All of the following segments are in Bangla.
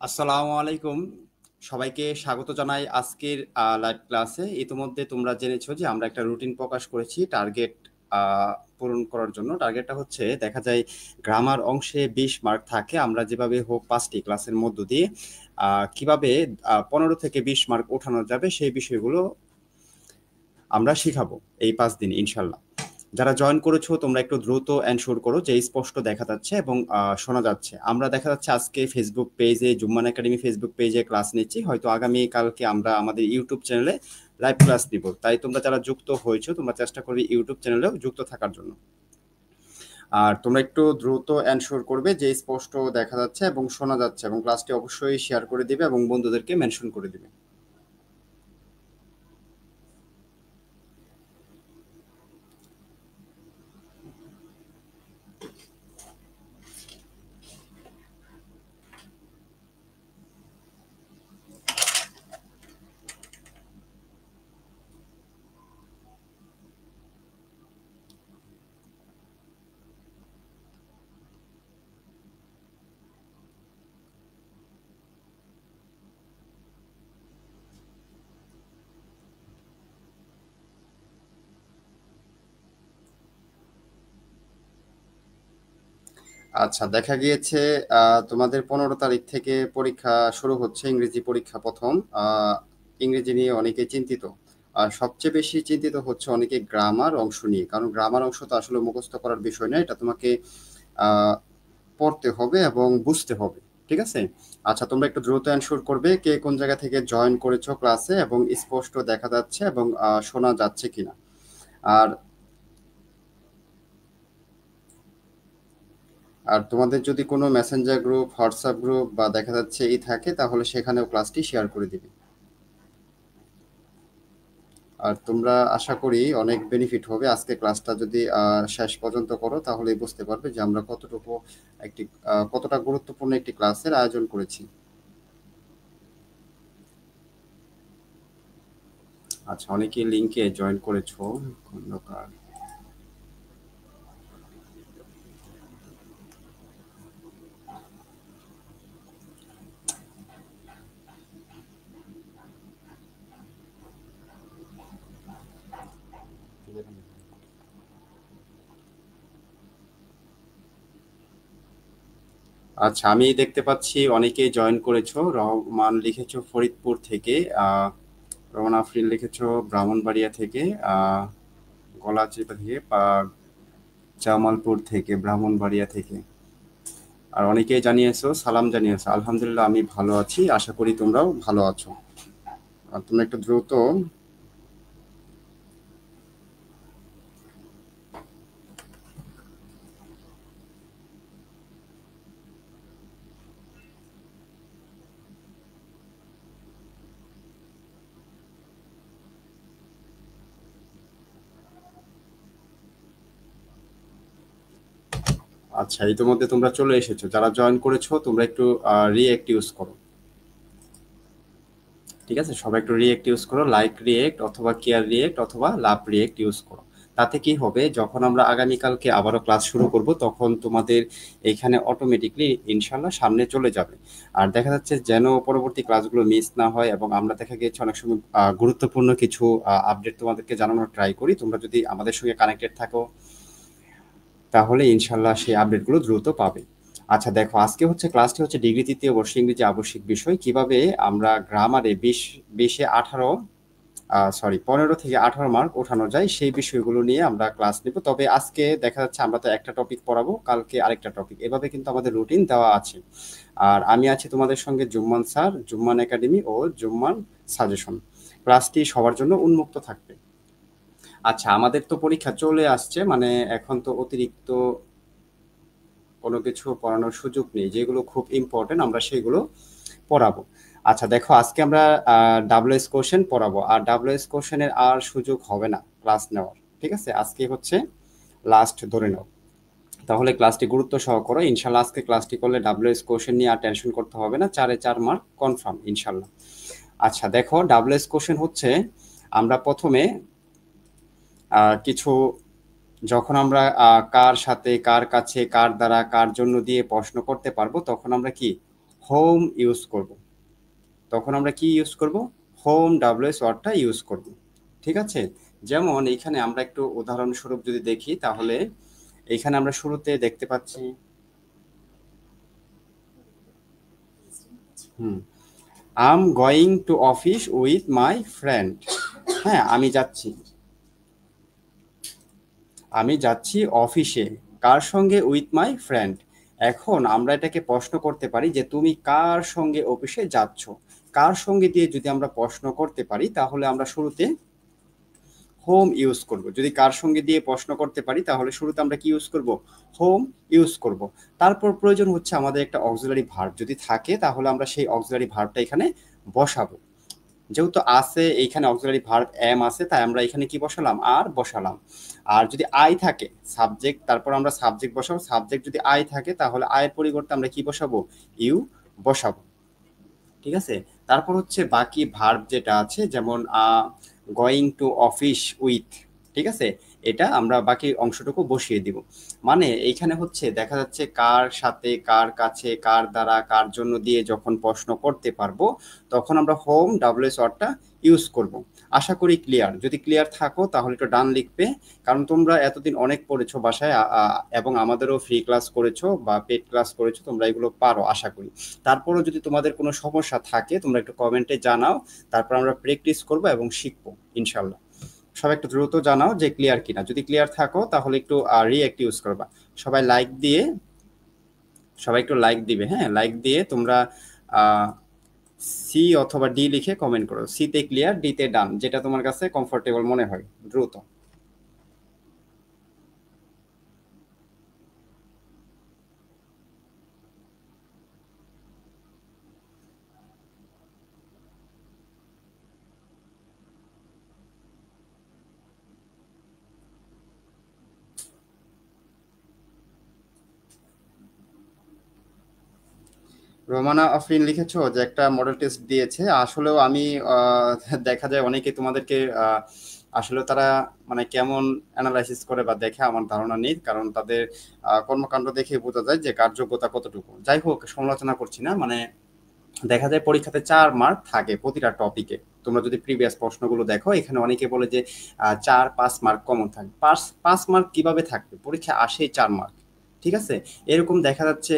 আসসালামু আলাইকুম। সবাইকে স্বাগত জানাই আজকের লাইভ ক্লাসে। ইতিমধ্যে তোমরা জেনেছো যে আমরা একটা রুটিন প্রকাশ করেছি টার্গেট আ পূরণ করার জন্য। টার্গেটটা হচ্ছে দেখা যায় গ্রামার অংশে ২০ মার্ক থাকে। আমরা যেভাবে হোক ৫ টি ক্লাসের মধ্য দিয়ে আ কিভাবে ১৫ থেকে ২০ মার্ক ওঠানো যাবে সেই বিষয়গুলো আমরা শিখাবো এই ৫ দিন ইনশাআল্লাহ। যারা জয়েন করেছো তোমরা একটু দ্রুত এনশিওর করো যে স্পষ্ট দেখা যাচ্ছে এবং শোনা যাচ্ছে। আমরা দেখা যাচ্ছে আজকে ফেসবুক পেজে জুম্মান একাডেমি ফেসবুক পেজে ক্লাস নিচ্ছি। হয়তো আগামী কালকে আমরা আমাদের ইউটিউব চ্যানেলে লাইভ ক্লাস দিব। তাই তোমরা যারা যুক্ত হয়েছো তোমরা চেষ্টা করবে ইউটিউব চ্যানেলেও যুক্ত থাকার জন্য। আর তোমরা একটু দ্রুত এনশিওর করবে যে স্পষ্ট দেখা যাচ্ছে এবং শোনা যাচ্ছে এবং ক্লাসটি অবশ্যই শেয়ার করে দিবে এবং বন্ধুদেরকে মেনশন করে দিবে। আচ্ছা, দেখা গিয়েছে তোমাদের ১৫ তারিখ থেকে পরীক্ষা শুরু হচ্ছে, ইংরেজি পরীক্ষা ১ম। ইংরেজি নিয়ে অনেকে চিন্তিত। আর সবচেয়ে বেশি চিন্তিত হচ্ছে অনেকে গ্রামার অংশ নিয়ে। কারণ গ্রামার অংশ তো আসলে মুখস্থ করার বিষয় না। এটা তোমাকে আ পড়তে হবে এবং বুঝতে হবে। ঠিক আছে? আচ্ছা, তোমরা একটু দ্রুত এনশিওর করবে কে কোন জায়গা থেকে জয়েন করেছো ক্লাসে এবং স্পষ্ট দেখা যাচ্ছে এবং শোনা যাচ্ছে কিনা। আর আর তোমাদের যদি কোনো মেসেঞ্জার গ্রুপ, হোয়াটসঅ্যাপ গ্রুপ বা দেখা যাচ্ছে থাকে তাহলে সেখানেও ক্লাসটি শেয়ার করে দিবে। আর তোমরা আশা করি অনেক বেনিফিট হবে আজকে ক্লাসটা যদি শেষ পর্যন্ত করো তাহলেই বুঝতে পারবে যে আমরা কতটা গুরুত্বপূর্ণ একটি ক্লাসের আয়োজন করেছি। আচ্ছা, অনেকেই লিংকে জয়েন করেছো। খন্দকার। আচ্ছা, আমি দেখতে পাচ্ছি অনেকেই জয়েন করেছো। রহমান লিখেছো ফরিদপুর থেকে, রহমান আফরিন লিখেছো ব্রাহ্মণবাড়িয়া থেকে, গলাচিপা থেকে, জামালপুর থেকে, ব্রাহ্মণবাড়িয়া থেকে। আর অনেকেই জানিয়েছো, সালাম জানিয়েছো। আলহামদুলিল্লাহ, আমি ভালো আছি। আশা করি তোমরাও ভালো আছো। আর তোমরা একটু দ্রুত। আচ্ছা, ইতিমধ্যে তোমরা চলে এসেছো। যারা জয়েন করেছো তোমরা একটু রিয়েক্ট ইউজ করো। ঠিক আছে, সবাই একটু রিয়েক্ট ইউজ করো। লাইক রিয়েক্ট অথবা কেয়ার রিয়েক্ট অথবা লাভ রিয়েক্ট ইউজ করো। তাতে কি হবে, যখন আমরা আগামীকালকে আবারও ক্লাস শুরু করব তখন তোমাদের এখানে অটোমেটিকলি ইনশাল্লাহ সামনে চলে যাবে। আর দেখা যাচ্ছে যেন পরবর্তী ক্লাসগুলো মিস না হয় এবং আমরা দেখা গিয়েছে অনেক সময় গুরুত্বপূর্ণ কিছু আপডেট তোমাদেরকে জানানোর ট্রাই করি। তোমরা যদি আমাদের সঙ্গে কানেক্টেড থাকো তাহলে ইনশাল্লাহ সেই আপডেটগুলো দ্রুত পাবে। আচ্ছা দেখো, আজকে হচ্ছে ক্লাসটি হচ্ছে ডিগ্রি তৃতীয় বর্ষ ইংরেজি আবশ্যিক বিষয় কিভাবে আমরা গ্রামারে 15 থেকে 18 মার্ক ওঠানো যায় সেই বিষয়গুলো নিয়ে আমরা ক্লাস নিব। তবে আজকে দেখা যাচ্ছে আমরা তো একটা টপিক পড়াবো, কালকে আরেকটা টপিক, এভাবে কিন্তু আমাদের রুটিন দেওয়া আছে। আর আমি আছি তোমাদের সঙ্গে জুম্মান স্যার, জুম্মান একাডেমি ও জুম্মান সাজেশন। ক্লাসটি সবার জন্য উন্মুক্ত থাকবে। আচ্ছা, আমাদের তো পরীক্ষা চলে আসছে, মানে এখন তো অতিরিক্ত কোনো কিছু পড়ানোর সুযোগ নেই। যেগুলো খুব ইম্পর্টেন্ট আমরা সেগুলো পড়াবো। আচ্ছা দেখো, আজকে আমরা ডাব্লিউএস কোশ্চেন পড়াবো। আর ডাব্লিউএস কোশ্চেনের আর সুযোগ হবে না ক্লাস নেওয়ার। ঠিক আছে, আজকে হচ্ছে লাস্ট ধরে নাও। তাহলে ক্লাসটি গুরুত্ব সহ করো ইনশাল্লাহ। আজকে ক্লাসটি করলে ডাব্লিউএস কোশ্চেন নিয়ে আর টেনশন করতে হবে না। 4-এ 4 মার্ক কনফার্ম ইনশাল্লাহ। আচ্ছা দেখো, ডাব্লিউএস কোশ্চেন হচ্ছে আমরা প্রথমে কিছু, যখন আমরা কার সাথে, কার কাছে, কার দ্বারা, কার জন্য দিয়ে প্রশ্ন করতে পারবো তখন আমরা কি হোম ইউজ করব, তখন আমরা কি ইউজ করব? হোম ডাব্লিউএস ওয়ার্ডটা ইউজ করব। ঠিক আছে, যেমন এইখানে আমরা একটু উদাহরণস্বরূপ যদি দেখি, তাহলে এইখানে আমরা শুরুতে দেখতে পাচ্ছি I am going to office with my friend. হ্যাঁ, আমি যাচ্ছি অফিসে কার সঙ্গে? With my friend. এখন আমরা এটাকে প্রশ্ন করতে পারি যে তুমি কার সঙ্গে অফিসে যাচ্ছ। কার সঙ্গে দিয়ে যদি আমরা প্রশ্ন করতে পারি, তাহলে আমরা শুরুতে হোম ইউজ করব। যদি কার সঙ্গে দিয়ে প্রশ্ন করতে পারি, তাহলে শুরুতে আমরা কি ইউজ করব? হোম ইউজ করব। তারপর প্রয়োজন হচ্ছে আমাদের একটা অক্সিলারি ভার্ব যদি থাকে, তাহলে আমরা সেই অক্সিলারি ভার্বটা এখানে বসাবো। যেহেতু আছে এইখানে অক্সিলারি ভার্ব এম আছে, তাই আমরা এখানে কি বসালাম? আর বসালাম। আর যদি আই থাকে সাবজেক্ট, তারপর আমরা সাবজেক্ট বসাবো। সাবজেক্ট যদি আই থাকে, তাহলে আয়ের পরিবর্তে আমরা কি বসাবো? ইউ বসাবো। ঠিক আছে, তারপর হচ্ছে বাকি ভার্ব যেটা আছে, যেমন গোয়িং টু অফিস উইথ, ঠিক আছে, এটা আমরা বাকি অংশটুকু বসিয়ে দিব। মানে এইখানে হচ্ছে দেখা যাচ্ছে কার সাথে, কার কাছে, কার দ্বারা, কার জন্য দিয়ে যখন প্রশ্ন করতে পারবো, তখন আমরা হোম ডাব্লিউএস ওয়ার্ডটা ইউজ করব। আশা করি ক্লিয়ার। যদি ক্লিয়ার থাকো তাহলে একটু ডান লিখবে, কারণ তোমরা এতদিন অনেক পড়েছো বাসায়, এবং আমাদেরও ফ্রি ক্লাস করেছো বা পেড ক্লাস করেছো, তোমরা এগুলো পারো আশা করি। তারপরও যদি তোমাদের কোনো সমস্যা থাকে, তোমরা একটু কমেন্টে জানাও, তারপর আমরা প্র্যাকটিস করবো এবং শিখবো ইনশাল্লাহ। সবাই একটু দ্রুত জানাও যে ক্লিয়ার কিনা। যদি ক্লিয়ার থাকো তাহলে একটু রিঅ্যাক্ট ইউজ করবা। সবাই লাইক দিয়ে, সবাই একটু লাইক দিবে। হ্যাঁ, লাইক দিয়ে তোমরা সি অথবা ডি লিখে কমেন্ট করো। সি তে ক্লিয়ার, ডি তে ডান, যেটা তোমার কাছে কমফোর্টেবল মনে হয়। দ্রুত। রোমানা আফরিন লিখেছো যে একটা মডেল টেস্ট দিয়েছে। আসলেও আমি দেখা যায় অনেকে তোমাদেরকে আসলে তারা মানে কেমন অ্যানালাইসিস করে বা দেখে আমার ধারণা নেই, কারণ তাদের কর্মকাণ্ড দেখে বোঝা যায় যে কার যোগ্যতা কতটুকু। যাই হোক, সমালোচনা করছি না। মানে দেখা যায় পরীক্ষাতে 4 মার্ক থাকে প্রতিটা টপিকে। তোমরা যদি প্রিভিয়াস প্রশ্নগুলো দেখো, এখানে অনেকে বলে যে 4-5 মার্ক কমন থাকে। 5 মার্ক কিভাবে থাকবে? পরীক্ষা আসেই 4 মার্ক। ঠিক আছে, এরকম দেখা যাচ্ছে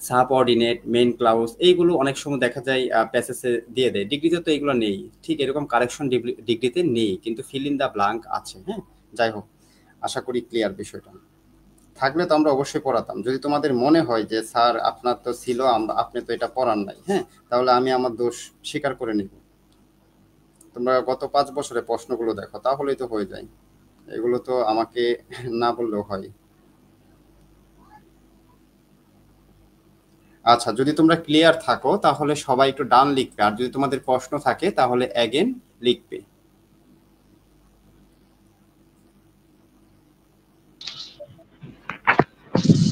সাবঅর্ডিনেট, মেইন ক্লাউজ, এইগুলো অনেক সময় দেখা যায় প্যাসেজে দিয়ে দেয়। ডিগ্রিতে তো এগুলো নেই। ঠিক এরকম কারেকশন ডিগ্রিতে নেই, কিন্তু ফিল ইন দ্য ব্ল্যাঙ্ক আছে। হ্যাঁ, যাই হোক, আশা করি ক্লিয়ার বিষয়টা। থাকলে তো আমরা অবশ্যই পড়াতাম। যদি তোমাদের মনে হয় যে স্যার আপনার তো ছিল, আপনি তো এটা পড়ান নাই, হ্যাঁ, তাহলে আমি আমার দোষ স্বীকার করে নিব। তোমরা গত 5 বছরের প্রশ্নগুলো দেখো, তাহলেই তো হয়ে যায়। এগুলো তো আমাকে না বললেও হয়। আচ্ছা, যদি তোমরা ক্লিয়ার থাকো তাহলে সবাই একটু ডান লিখবে, আর যদি তোমাদের প্রশ্ন থাকে তাহলে অ্যাগেন লিখবে।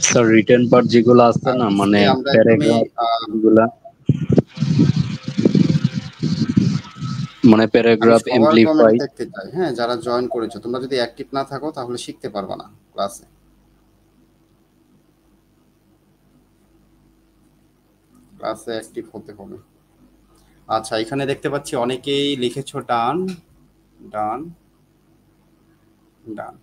স্যার রিটেন পার্ট যেগুলো আছে না, মানে আমরা একদমই প্যারাগ্রাফ গুলা, মানে আমি প্যারাগ্রাফ সবার কমেন্ট এমপ্লিফাই। দেখতে চাই। হ্যাঁ, যারা জয়েন করেছো, তোমরা যদি অ্যাক্টিভ না থাকো তাহলে শিখতে পারবা না ক্লাসে। ক্লাসে অ্যাক্টিভ হতে হবে। আচ্ছা, এখানে দেখতে পাচ্ছি অনেকেই লিখেছো ডান, ডান, ডান।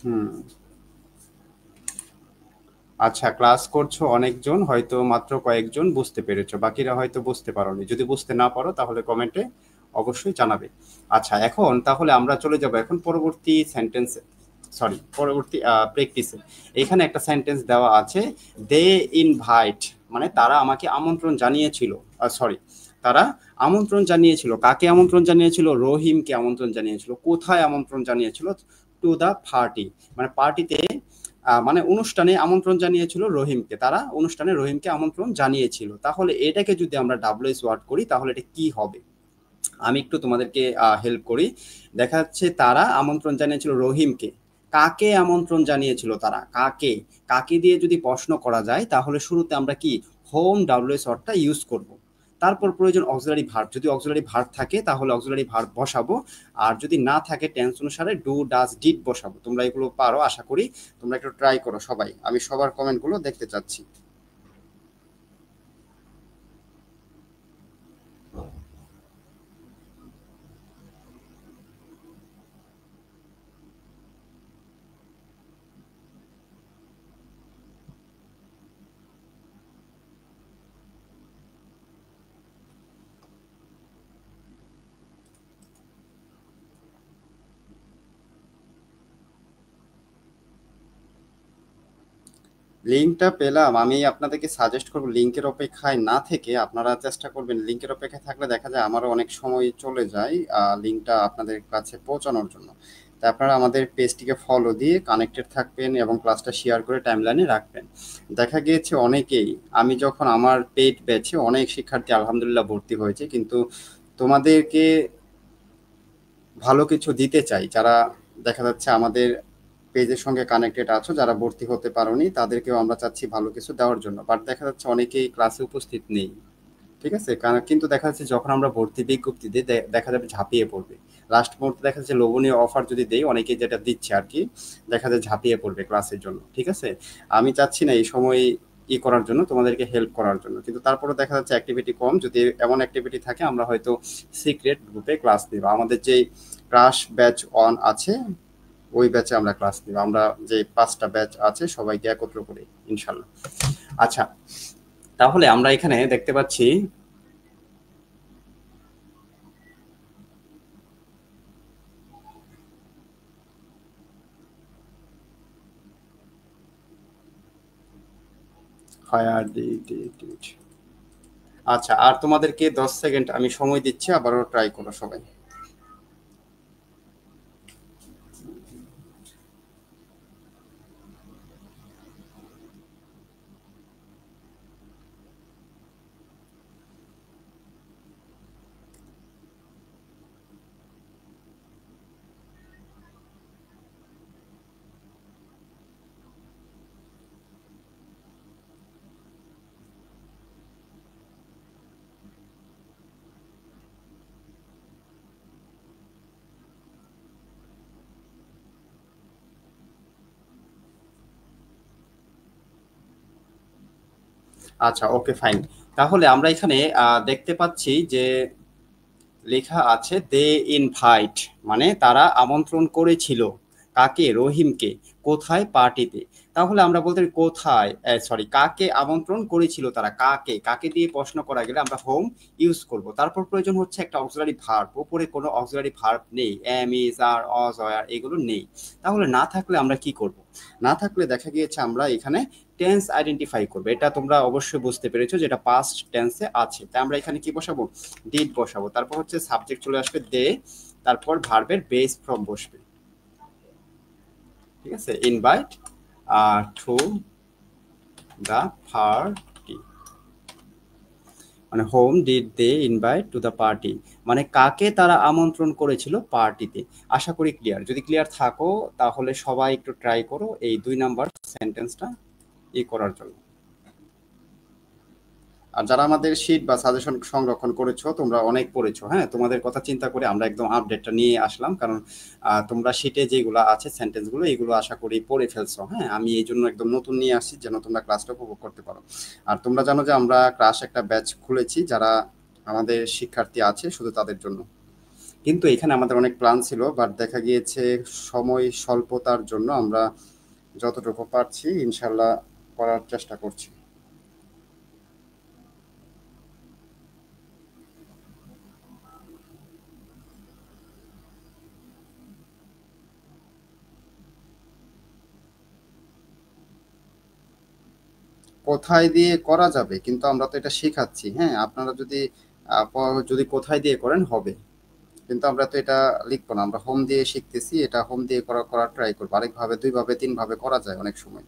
হুম, আচ্ছা, ক্লাস করছো অনেকজন, হয়তো মাত্র কয়েকজন বুঝতে পেরেছো, বাকিরা হয়তো বুঝতে পারোনি। যদি বুঝতে না পারো তাহলে কমেন্টে অবশ্যই জানাবে। আচ্ছা, এখন তাহলে আমরা চলে যাব এখন পরবর্তী সেন্টেন্সে, সরি পরবর্তী প্র্যাকটিসে। এখানে একটা সেন্টেন্স দেওয়া আছে, দে ইনভাইট, মানে তারা আমাকে আমন্ত্রণ জানিয়েছিল। সরি, তারা আমন্ত্রণ জানিয়েছিল। কাকে আমন্ত্রণ জানিয়েছিল? রহিমকে আমন্ত্রণ জানিয়েছিল। কোথায় আমন্ত্রণ জানিয়েছিল? টু দ্য পার্টি, মানে পার্টিতে, মানে অনুষ্ঠানে আমন্ত্রণ জানিয়েছিল রহিমকে। তারা অনুষ্ঠানে রহিমকে আমন্ত্রণ জানিয়েছিল। তাহলে এটাকে যদি আমরা ডাব্লিউএস ওয়ার্ড করি, তাহলে এটা কি হবে? আমি একটু তোমাদেরকে হেল্প করি। দেখা যাচ্ছে তারা আমন্ত্রণ জানিয়েছিল রহিমকে। কাকে আমন্ত্রণ জানিয়েছিল তারা? কাকে? কাকে দিয়ে যদি প্রশ্ন করা যায়, তাহলে শুরুতে আমরা কি হোম ডাব্লিউএস ওয়ার্ডটা ইউজ করব। তারপর প্রয়োজন অক্সিলারি ভার্ব, যদি অক্সিলারি ভার্ব থাকে তাহলে অক্সিলারি ভার্ব বসাবো, আর যদি না থাকে টেন্স অনুসারে ডু ডাজ ডিড বসাবো। তোমরা এগুলো পারো আশা করি, তোমরা একটু ট্রাই করো সবাই, আমি সবার কমেন্টগুলো দেখতে চাচ্ছি। লিঙ্কটা পেলাম, আমি আপনাদেরকে সাজেস্ট করবো লিঙ্কের অপেক্ষায় না থেকে আপনারা চেষ্টা করবেন, লিঙ্কের অপেক্ষায় থাকলে দেখা যায় আমারও অনেক সময় চলে যায় লিঙ্কটা আপনাদের কাছে পৌঁছানোর জন্য। তাই আপনারা আমাদের পেজটিকে ফলো দিয়ে কানেক্টেড থাকবেন এবং ক্লাসটা শেয়ার করে টাইমলাইনে রাখবেন। দেখা গিয়েছে অনেকেই, আমি যখন আমার পেইড ব্যাচে অনেক শিক্ষার্থী আলহামদুলিল্লাহ ভর্তি হয়েছে, কিন্তু তোমাদেরকে ভালো কিছু দিতে চাই, যারা দেখা যাচ্ছে আমাদের পেজের সঙ্গে কানেক্টেড আছো, যারা ভর্তি হতে পারোনি তাদেরকেও আমরা চাচ্ছি ভালো কিছু দেওয়ার জন্য, বাট দেখা যাচ্ছে অনেকেই ক্লাসে উপস্থিত নেই। ঠিক আছে, কারণ কিন্তু দেখা যাচ্ছে যখন আমরা ভর্তি বিজ্ঞপ্তি দিই দেখা যাবে ঝাঁপিয়ে পড়বে, লাস্ট মুহূর্তে দেখা যাচ্ছে লোভনীয় অফার যদি দেই, অনেকেই যেটা দিচ্ছে আর কি, দেখা যায় ঝাঁপিয়ে পড়বে ক্লাসের জন্য। ঠিক আছে, আমি চাচ্ছি না এই সময় করার জন্য, তোমাদেরকে হেল্প করার জন্য, কিন্তু তারপরে দেখা যাচ্ছে অ্যাক্টিভিটি কম, যদি এমন অ্যাক্টিভিটি থাকে আমরা হয়তো সিক্রেট গ্রুপে ক্লাস নিব, আমাদের যেই ক্রাশ ব্যাচ অন আছে ওই ব্যাচে আমরা ক্লাস নিব, আমরা যে 5টা ব্যাচ আছে সবাইকে একত্র করে ইনশাল্লাহ। আচ্ছা, তাহলে আমরা এখানে দেখতে পাচ্ছি ফায়ার ডিড। আচ্ছা, আর তোমাদেরকে 10 সেকেন্ড আমি সময় দিচ্ছি, আবারও ট্রাই করো সবাই। আচ্ছা, ওকে, ফাইন। তাহলে আমরা এখানে দেখতে পাচ্ছি যে লেখা আছে দে ইনভাইট, মানে তারা আমন্ত্রণ করেছিল কাকে, রহিমকে, কোথায়, পার্টিতে। তাহলে আমরা বলতে পারি কোথায়, সরি, কাকে আমন্ত্রণ করেছিল তারা, কাকে, কাকে দিয়ে প্রশ্ন করা গেলে আমরা হোম ইউজ করব। তারপর প্রয়োজন হচ্ছে একটা অক্সিলারি ভার্ব, উপরে কোনো অক্সিলারি ভার্ব নেই, এম, ইজ, আর, অজ, আর এগুলো নেই। তাহলে না থাকলে আমরা কি করব, না থাকলে দেখা গিয়েছে আমরা এখানে টেন্স আইডেন্টিফাই করবো, এটা তোমরা অবশ্যই বুঝতে পেরেছো যেটা পাস্ট টেন্সে আছে। তাই আমরা এখানে কি বসাবো, ডিড বসাবো, তারপর হচ্ছে সাবজেক্ট চলে আসবে দে, তারপর ভার্বের বেস ফর্ম বসবে। ঠিক আছে, ইনভাইট টু দ্য পার্টি, মানে whom did they invite to the party, মানে কাকে তারা আমন্ত্রণ করেছিল পার্টিতে। আশা করি ক্লিয়ার, যদি ক্লিয়ার থাকো তাহলে সবাই একটু ট্রাই করো এই 2 নাম্বার সেন্টেন্সটা করার জন্য। আর যারা আমাদের শীট বা সাজেশন সংরক্ষণ করেছো তোমরা অনেক পড়েছো, হ্যাঁ, তোমাদের কথা চিন্তা করে আমরা একদম আপডেটটা নিয়ে আসলাম, কারণ তোমরা শীটে যেগুলো আছে সেন্টেন্সগুলো এগুলো আশা করি পড়ে ফেলছো। হ্যাঁ, আমি এই জন্য একদম নতুন নিয়ে আসছি যেন তোমরা ক্লাসটা উপভোগ করতে পারো। আর তোমরা জানো যে আমরা ক্লাস একটা ব্যাচ খুলেছি, যারা আমাদের শিক্ষার্থী আছে শুধু তাদের জন্য, কিন্তু এখানে আমাদের অনেক প্ল্যান ছিল, বাট দেখা গিয়েছে সময় স্বল্পতার জন্য আমরা যতটুকু পারছি ইনশাল্লাহ করার চেষ্টা করছি। কোথায় দিয়ে করা যাবে, কিন্তু আমরা তো এটা শেখাচ্ছি, হ্যাঁ, আপনারা যদি যদি কোথায় দিয়ে করেন হবে, কিন্তু আমরা তো এটা লিখবো না, আমরা হোম দিয়ে শিখতেছি, এটা হোম দিয়ে করার ট্রাই করবো, আরেকভাবে 2 ভাবে 3 ভাবে করা যায় অনেক সময়।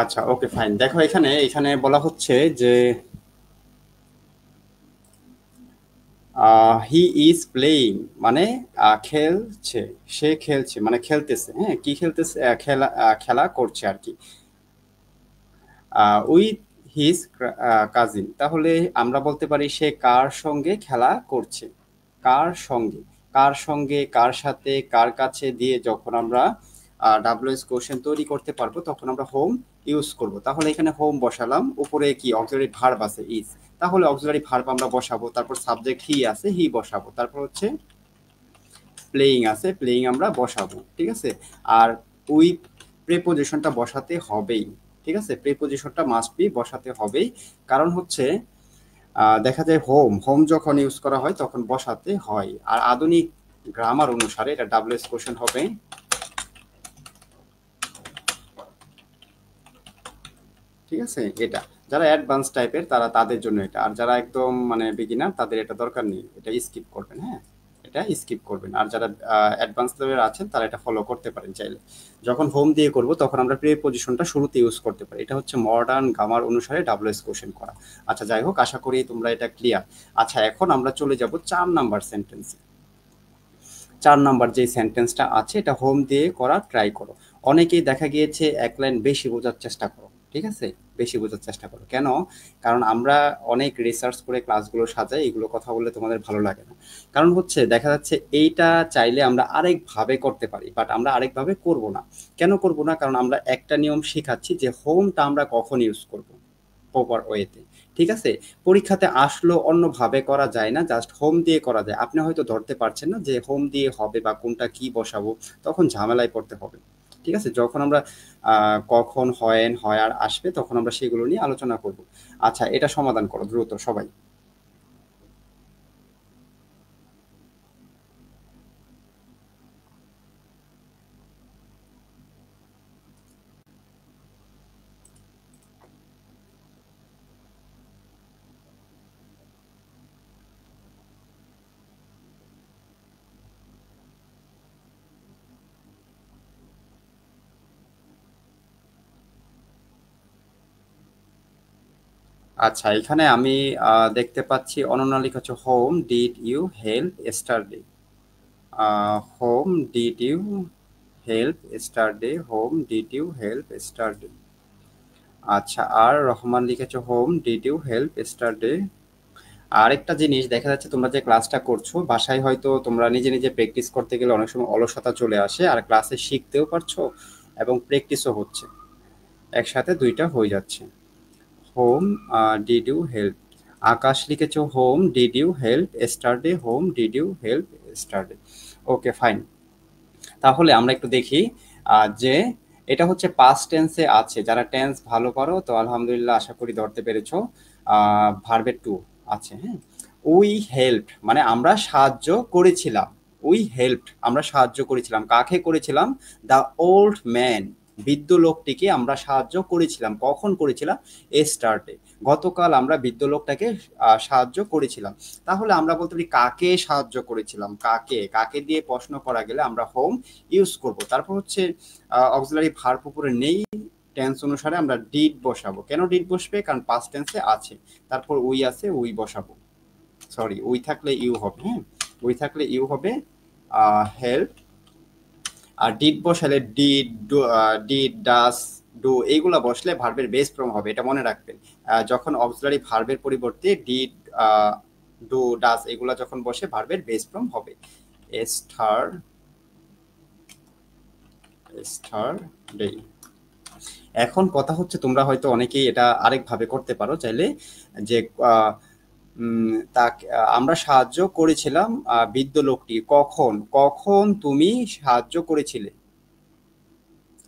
আচ্ছা, ওকে, ফাইন। দেখো এখানে এখানে বলা হচ্ছে যে হি ইজ প্লেইং, মানে খেলছে, সে খেলছে মানে খেলতেছে, হ্যাঁ, কি খেলতেছে, খেলা খেলা করছে আর কি, উইথ হিজ কাজিন। তাহলে আমরা বলতে পারি সে কার সঙ্গে খেলা করছে, কার সঙ্গে, কার সঙ্গে, কার সাথে, কার কাছে দিয়ে যখন আমরা ডাব্লিউএস কোশ্চেন তৈরি করতে পারবো তখন আমরা হোম ইউজ করব। তাহলে এখানে হোম বসালাম, উপরে কি অক্সিলারি ভার্ব আছে ইজ, তাহলে অক্সিলারি ভার্ব আমরা বসাবো, তারপর সাবজেক্ট হি আছে হি বসাবো, তারপর হচ্ছে প্লেইং আছে প্লেইং আমরা বসাবো, ঠিক আছে। আর উইথ প্রিপোজিশনটা বসাতে হবেই, ঠিক আছে, প্রিপোজিশনটা মাস্ট বি বসাতে হবেই। কারণ হচ্ছে দেখা যায় হোম হোম যখন ইউজ করা হয় তখন বসাতে হয়। আর আধুনিক গ্রামার অনুসারে এটা ডাব্লিউএস কোশ্চেন হবে, ঠিক আছে। এটা যারা অ্যাডভান্স টাইপের তারা তাদের জন্য এটা, আর যারা একদম মানে বিগিনার তাদের এটা দরকার নেই, এটা স্কিপ করবেন, হ্যাঁ, এটা স্কিপ করবেন। আর যারা অ্যাডভান্স লেভেলের আছেন তারা এটা ফলো করতে পারেন চাইলে। যখন হোম দিয়ে করব তখন আমরা প্রিপোজিশনটা শুরুতে ইউজ করতে পারি, এটা হচ্ছে মডার্ন গ্রামার অনুসারে ডাব্লিউএস কোশ্চেন করা। আচ্ছা, যাই হোক, আশা করি তোমরা এটা ক্লিয়ার। আচ্ছা, এখন আমরা চলে যাব 4 নাম্বার সেন্টেন্সে। 4 নাম্বার যে সেন্টেন্সটা আছে এটা হোম দিয়ে করা ট্রাই করো। অনেকেই দেখা গিয়েছে এক লাইন বেশি বোঝার চেষ্টা করো, ঠিক আছে, বেশি বোঝার চেষ্টা করো। কেন? কারণ আমরা অনেক রিসার্চ করে ক্লাসগুলো সাজাই, এগুলো কথা বললে তোমাদের ভালো লাগে না। কারণ হচ্ছে দেখা যাচ্ছে এইটা চাইলে আমরা আরেকভাবে করতে পারি, বাট আমরা আরেকভাবে করব না। কেন করব না? কারণ আমরা একটা নিয়ম শিখাচ্ছি যে হোমটা আমরা কখন ইউজ করব, প্রপার ওয়েতে, ঠিক আছে। পরীক্ষাতে আসলো অন্যভাবে করা যায় না, জাস্ট হোম দিয়ে করা যায়। আপনি হয়তো ধরতে পারছেন না যে হোম দিয়ে হবে বা কোনটা কি বসাবো, তখন ঝামেলায় পড়তে হবে, ঠিক আছে। যখন আমরা কখন, হয় হয় আর আসবে তখন আমরা সেগুলো নিয়ে আলোচনা করব। আচ্ছা, এটা সমাধান করো দ্রুত সবাই। আচ্ছা, এখানে আমি দেখতে পাচ্ছি অনন্যা লিখেছে whom did you help yesterday, whom did you help yesterday, whom did you help yesterday. আচ্ছা, আর রহমান লিখেছো whom did you help yesterday. আরেকটা জিনিস দেখা যাচ্ছে তোমরা যে ক্লাসটা করছো বাসায় হয়তো তোমরা নিজে নিজে প্র্যাকটিস করতে গেলে অনেক সময় অলসতা চলে আসে, আর ক্লাসে শিখতেও পারছো এবং প্র্যাকটিসও হচ্ছে, একসাথে দুইটা হয়ে যাচ্ছে। Whom did you help, Akash লিখেছো whom did you help yesterday, whom did you help yesterday. Okay, fine. তাহলে আমরা একটু দেখি যে এটা হচ্ছে পাস্ট টেন্সে আছে। যারা টেন্স ভালো পারো তো আলহামদুলিল্লাহ, আশা করি ধরতে পেরেছো। ভার্বের টু আছে, হ্যাঁ। উই হেল্প মানে আমরা সাহায্য করেছিলাম, উই হেল্প আমরা সাহায্য করেছিলাম, কাকে করেছিলাম? দ্য ওল্ড ম্যান, বৃদ্ধ লোকটিকে আমরা সাহায্য করেছিলাম। কখন করেছিলাম? এস্টারডে, গতকাল আমরা বৃদ্ধ লোকটাকে সাহায্য করেছিলাম। তাহলে আমরা বলতে পারি কাকে সাহায্য করেছিলাম, কাকে, কাকে দিয়ে প্রশ্ন করা গেলে আমরা হোম ইউজ করব। তারপর হচ্ছে অক্সিলারি ভার্ব উপরে নেই, টেন্স অনুসারে আমরা ডিড বসাবো। কেন ডিড বসবে? কারণ পাস্ট টেন্সে আছে। তারপর উই আছে, উই বসাবো, সরি, উই থাকলে ইউ হবে, হ্যাঁ, উই থাকলে ইউ হবে। হেল্প, আর ডিড বসালে ডিড, ডিড, ডাস, ডু এইগুলা বসলে ভার্বের বেস ফর্ম হবে, এটা মনে রাখবেন। যখন অক্সিলারি ভার্বের পরিবর্তে ডিড, ডু, ডাস এগুলা যখন বসে ভার্বের বেস ফর্ম হবে। Easter, Easter day. এখন কথা হচ্ছে তোমরা হয়তো অনেকেই এটা আরেকভাবে করতে পারো চাইলে, যে আহ, তাকে আমরা সাহায্য করেছিলাম বৃদ্ধ লোকটি, কখন, কখন তুমি সাহায্য করেছিলে,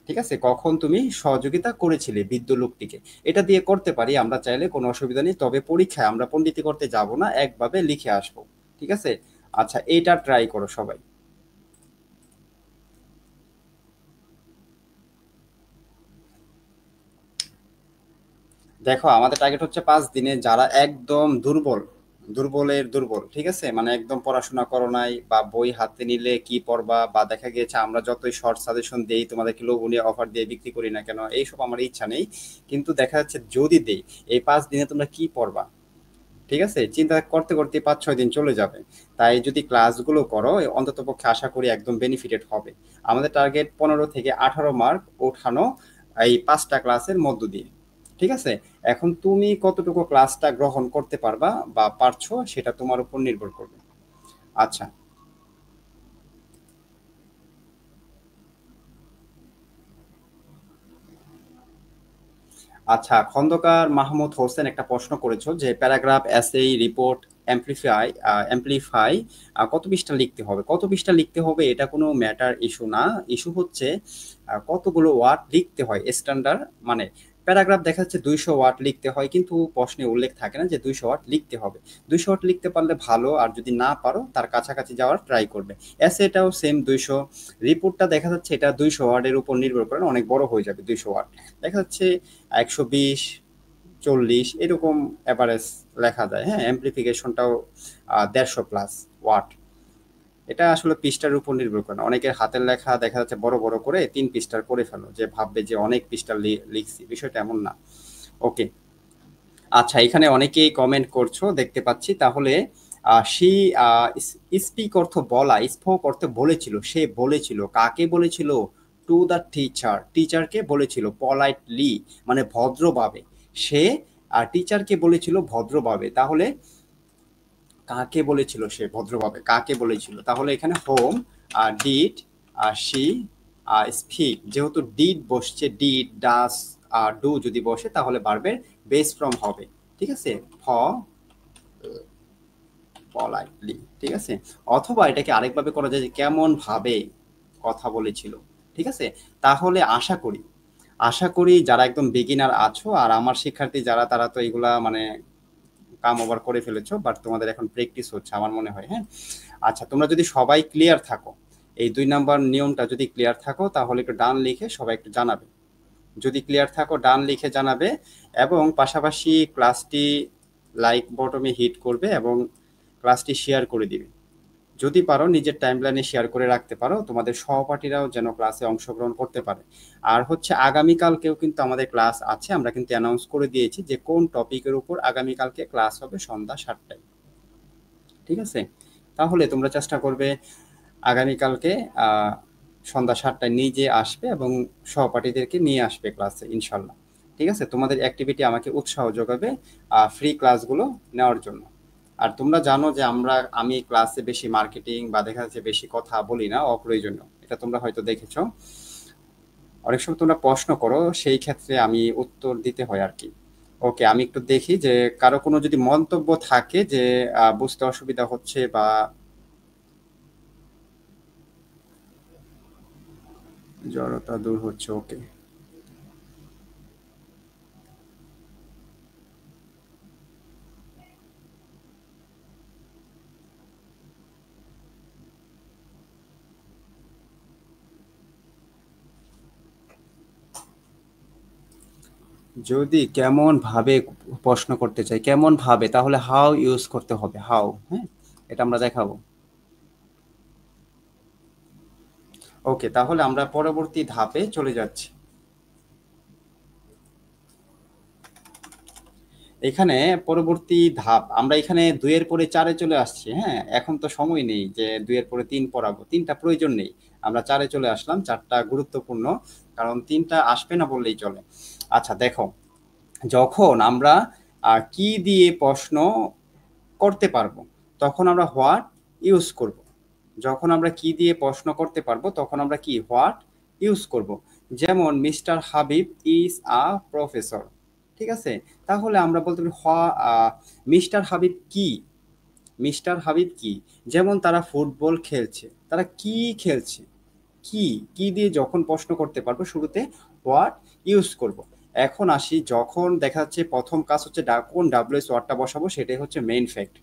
ঠিক আছে, কখন তুমি সহযোগিতা করেছিলে বৃদ্ধ লোকটিকে। এটা দিয়ে করতে পারি আমরা চাইলে, কোনো অসুবিধা নেই। তবে পরীক্ষায় আমরা পণ্ডিতি করতে যাব না, একভাবে লিখে আসবো, ঠিক আছে। আচ্ছা, এটা ট্রাই করো সবাই। দেখো আমাদের টার্গেট হচ্ছে 5 দিনে, যারা একদম দুর্বল দুর্বলের দুর্বল, ঠিক আছে, মানে একদম পড়াশোনা করো নাই বা বই হাতে নিলে কি পড়বা, বা দেখা গিয়েছে আমরা যতই শর্ট সাজেশন দেই তোমাদেরকে লোভনীয় অফার দিয়ে বিক্রি করি না কেন, এইসব আমার ইচ্ছা নেই। কিন্তু দেখা যাচ্ছে যদি দেই, এই 5 দিনে তোমরা কি পড়বা, ঠিক আছে, চিন্তা করতে করতে 5-6 দিন চলে যাবে। তাই যদি ক্লাসগুলো করো অন্তত পক্ষে আশা করি একদম বেনিফিটেড হবে। আমাদের টার্গেট 15 থেকে 18 মার্ক ওঠানো এই 5টা ক্লাসের মধ্য দিয়ে, ঠিক আছে। এখন তুমি কতটুকু ক্লাসটা গ্রহণ করতে পারবা বা পারছো সেটা তোমার উপর নির্ভর করবে। আচ্ছা, আচ্ছা, খন্দকার মাহমুদ হোসেন একটা প্রশ্ন করেছো যে paragraph, SAE, report, amplify amplify কত পৃষ্ঠা লিখতে হবে, কত পৃষ্ঠা লিখতে হবে এটা কোনো ম্যাটার ইস্যু না। ইস্যু হচ্ছে কতগুলো ওয়ার্ড লিখতে হয় স্ট্যান্ডার্ড, মানে প্যারাগ্রাফ দেখা যাচ্ছে 200 ওয়ার্ড লিখতে হয়, কিন্তু প্রশ্নে উল্লেখ থাকে না যে 200 ওয়ার্ড লিখতে হবে। 200 ওয়ার্ড লিখতে পারলে ভালো, আর যদি না পারো তার কাছাকাছি যাওয়ার ট্রাই করবে। এসএটাও সেম 200, রিপোর্টটা দেখা যাচ্ছে এটা 200 ওয়ার্ডের উপর নির্ভর করে না, অনেক বড় হয়ে যাবে 200 ওয়ার্ড, দেখা যাচ্ছে 120, 40 এরকম অ্যাভারেজ লেখা যায়। হ্যাঁ, অ্যাম্পলিফিকেশনটাও 150+ ওয়াট। এটা আসলে পৃষ্ঠার উপর নির্ভর করে না, অনেকের হাতের লেখা দেখা যাচ্ছে বড় বড় করে 3 পৃষ্ঠার করে ফেলো, যে ভাববে যে অনেক পৃষ্ঠা লিখছি, বিষয়টা এমন না। ওকে, আচ্ছা, এখানে অনেকেই কমেন্ট করছো দেখতে পাচ্ছি। তাহলে সে স্পিক অর্থ বলা, স্পোক অর্থ বলেছিল, সে বলেছিল, কাকে বলেছিল? টু দ্য টিচার, টিচারকে বলেছিল পলাইটলি, মানে ভদ্রভাবে। সে টিচারকে বলেছিল ভদ্রভাবে, তাহলে কাকে বলেছিল সে ভদ্রভাবে, কাকে বলেছিল? তাহলে এখানে হোম, ডিড, শি, স্পিক, যেহেতু ডিড বসছে, ডিড, ডাস, ডু যদি বসে তাহলে ভার্বের বেস ফর্ম হবে, ঠিক আছে, পলাইটলি, ঠিক আছে। অথবা এটাকে আরেকভাবে করা যায় যে কেমন ভাবে কথা বলেছিল, ঠিক আছে। তাহলে আশা করি যারা একদম বিগিনার আছো আর আমার শিক্ষার্থী যারা, তারা তো এগুলা মানে কাম ওভার করে ফেলেছো, বাট তোমাদের এখন প্র্যাকটিস হচ্ছে আমার মনে হয়। হ্যাঁ, আচ্ছা, তোমরা যদি সবাই ক্লিয়ার থাকো, এই 2 নাম্বার নিয়মটা যদি ক্লিয়ার থাকো তাহলে একটু ডান লিখে সবাই একটু জানাবে। যদি ক্লিয়ার থাকো ডান লিখে জানাবে, এবং পাশাপাশি ক্লাসটি লাইক বটমে হিট করবে এবং ক্লাসটি শেয়ার করে দিবে। যদি পারো নিজের টাইমলাইনে শেয়ার করে রাখতে পারো, তোমাদের সহপাঠীরাও যেন ক্লাসে অংশগ্রহণ করতে পারে। আর হচ্ছে আগামীকালকেও কিন্তু আমাদের ক্লাস আছে, আমরা কিন্তু অ্যানাউন্স করে দিয়েছি যে কোন টপিকের উপর আগামীকালকে ক্লাস হবে সন্ধ্যা 7টায়, ঠিক আছে। তাহলে তোমরা চেষ্টা করবে আগামীকালকে সন্ধ্যা 7টায় নিজে আসবে এবং সহপাঠীদেরকে নিয়ে আসবে ক্লাসে ইনশাল্লাহ, ঠিক আছে। তোমাদের অ্যাক্টিভিটি আমাকে উৎসাহ যোগাবে ফ্রি ক্লাসগুলো নেওয়ার জন্য। আর তোমরা জানো যে আমি ক্লাসে বেশি মার্কেটিং বা দেখা যাচ্ছে বেশি কথা বলি না অপ্রয়োজনীয়, এটা তোমরা হয়তো দেখেছো। অনেক সময় তোমরা প্রশ্ন করো, সেই ক্ষেত্রে আমি উত্তর দিতে হয় আর কি। ওকে, আমি একটু দেখি যে কারো কোনো যদি মন্তব্য থাকে যে বুঝতে অসুবিধা হচ্ছে বা জড়তা দূর হচ্ছে। ওকে, যদি কেমন ভাবে প্রশ্ন করতে চাই, কেমন ভাবে, তাহলে হাউ ইউজ করতে হবে, হাউ। হ্যাঁ, এটা আমরা দেখাবো। ওকে, তাহলে আমরা পরবর্তী ধাপে চলে যাচ্ছি। এখানে পরবর্তী ধাপ, আমরা এখানে 2-এর পরে 4-এ চলে আসছি। হ্যাঁ, এখন তো সময় নেই যে 2-এর পরে 3 পড়াবো, 3টা প্রয়োজন নেই। আমরা 4-এ চলে আসলাম, 4টা গুরুত্বপূর্ণ, কারণ 3টা আসবে না বললেই চলে। আচ্ছা দেখো, যখন আমরা কি দিয়ে প্রশ্ন করতে পারবো তখন আমরা হোয়াট ইউজ করব। যখন আমরা কি দিয়ে প্রশ্ন করতে পারবো তখন আমরা কি হোয়াট ইউজ করব। যেমন mister Habib is a professor, ঠিক আছে। তাহলে আমরা বলতে পারি মিস্টার হাবিব কি, মিস্টার হাবিব কি। যেমন তারা ফুটবল খেলছে, তারা কি খেলছে, কি, কি দিয়ে যখন প্রশ্ন করতে পারবো শুরুতে হোয়াট ইউজ করব। এখন আসি, যখন দেখা যাচ্ছে প্রথম কাজ হচ্ছে কোন ডাব্লিউএস ওয়ার্ডটা বসাবো সেটাই হচ্ছে মেইন ফ্যাক্ট,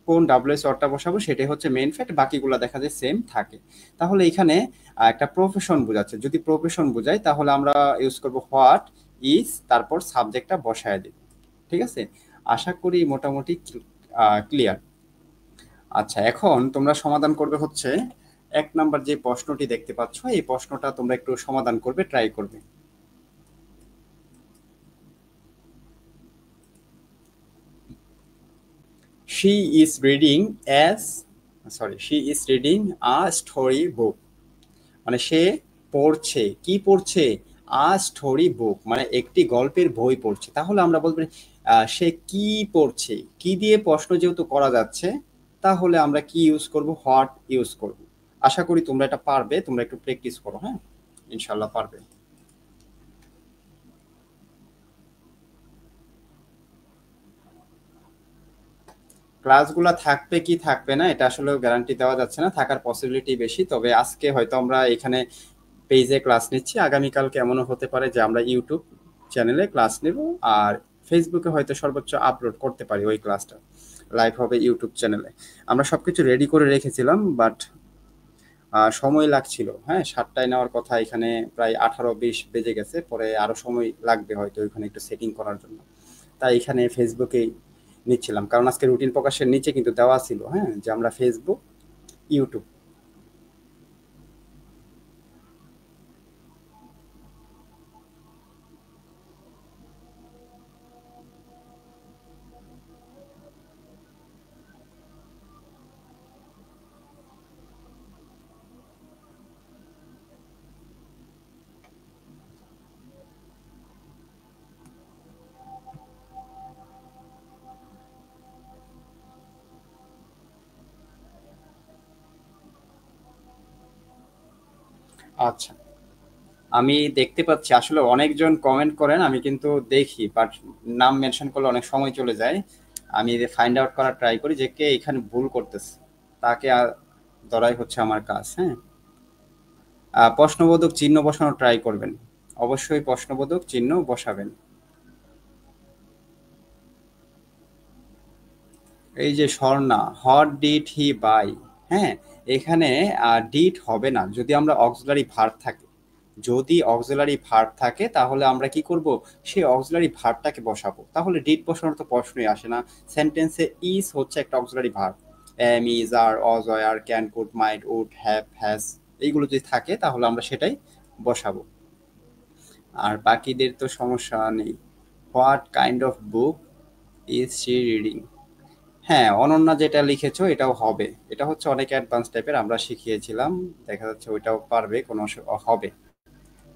কোন ডাব্লিউএস ওয়ার্ডটা বসাবো সেটাই হচ্ছে মেইন ফ্যাক্ট, বাকিগুলো দেখা যায় সেম থাকে। তাহলে এখানে একটা প্রফেশন বোঝাচ্ছে, যদি প্রফেশন বোঝায় তাহলে আমরা ইউজ করব হোয়াট ইজ, তারপর সাবজেক্টটা বসায় দেব, ঠিক আছে। আশা করি মোটামুটি ক্লিয়ার? আচ্ছা, এখন তোমরা সমাধান করবে হচ্ছে ১ নাম্বার যে প্রশ্নটি দেখতে পাচ্ছ, এই প্রশ্নটা তোমরা একটু সমাধান করবে, ট্রাই করবে। She is reading she is reading a story book. মানে সে পড়ছে, কি পড়ছে? আ স্টোরি বুক, মানে একটি গল্পের বই পড়ছে। তাহলে আমরা বলবো সে কি পড়ছে? কি দিয়ে প্রশ্ন যেহেতু করা যাচ্ছে, তাহলে আমরা কি ইউজ করব? হোয়াট ইউজ করব। আশা করি তোমরা এটা পারবে, তোমরা একটু প্র্যাকটিস করো, হ্যাঁ? ইনশাআল্লাহ পারবে। ক্লাসগুলা থাকবে কি থাকবে না এটা আসলেও গ্যারান্টি দেওয়া যাচ্ছে না, থাকার পসিবিলিটি বেশি। তবে আজকে হয়তো আমরা এখানে পেজে ক্লাস নিচ্ছি, আগামীকালকে এমনও হতে পারে যে আমরা ইউটিউব চ্যানেলে ক্লাস নেব, আর ফেসবুকে হয়তো সর্বোচ্চ আপলোড করতে পারি ওই ক্লাসটা, লাইভ হবে ইউটিউব চ্যানেলে। আমরা সবকিছু রেডি করে রেখেছিলাম, বাট সময় লাগছিল। হ্যাঁ, 7টায় নেওয়ার কথা, এখানে প্রায় 18-20 বেজে গেছে, পরে আরো সময় লাগবে হয়তো ওইখানে একটু সেটিং করার জন্য। তাই এখানে ফেসবুকেই নিচ্ছিলাম, কারণ আজকে রুটিন প্রকাশের নিচে কিন্তু দেওয়া ছিল, হ্যাঁ, যে আমরা ফেসবুক, ইউটিউব। আচ্ছা, আমি দেখতে পাচ্ছি আসলে অনেকজন কমেন্ট করেন, আমি কিন্তু দেখি, বাট নাম মেনশন করলে অনেক সময় চলে যায়। আমি ফাইন্ড আউট করার ট্রাই করি যে কে এখানে ভুল করতেছে, তাকে ধরাই হচ্ছে আমার কাজ। হ্যাঁ, প্রশ্নবোধক চিহ্ন বসানোর ট্রাই করবেন, অবশ্যই প্রশ্নবোধক চিহ্ন বসাবেন। এই যে Swarna, what did he buy? হ্যাঁ, এখানে ডিড হবে না যদি আমরা অক্সিলারি ভার্ব থাকে। যদি অক্সিলারি ভার্ব থাকে তাহলে আমরা কি করব? সেই অক্সিলারি ভার্বটাকে বসাবো। তাহলে ডিড বসানোর তো প্রশ্নই আসে না। সেন্টেন্সে ইজ হচ্ছে একটা auxiliary verb. Am, is, are, was, are, can, could, might, would, have, has, এইগুলো যদি থাকে তাহলে আমরা সেটাই বসাবো। আর বাকিদের তো সমস্যা নেই। What kind of book is she reading? হ্যাঁ, অনন্যা যেটা লিখেছো এটাও হবে। এটা হচ্ছে অনেক অ্যাডভান্স টাইপের, আমরা শিখিয়েছিলাম। দেখা যাচ্ছে ওইটাও পারবে, কোনো হবে।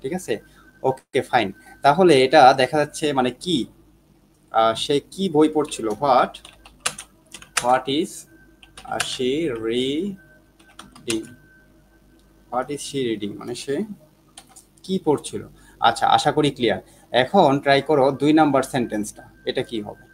ঠিক আছে? ওকে, ফাইন। তাহলে এটা দেখা যাচ্ছে মানে কি? সে কি বই পড়ছিল? What is she reading? What is she reading মানে সে কি পড়ছিল? আচ্ছা, আশা করি ক্লিয়ার। এখন ট্রাই করো 2 নাম্বার সেন্টেন্সটা, এটা কি হবে?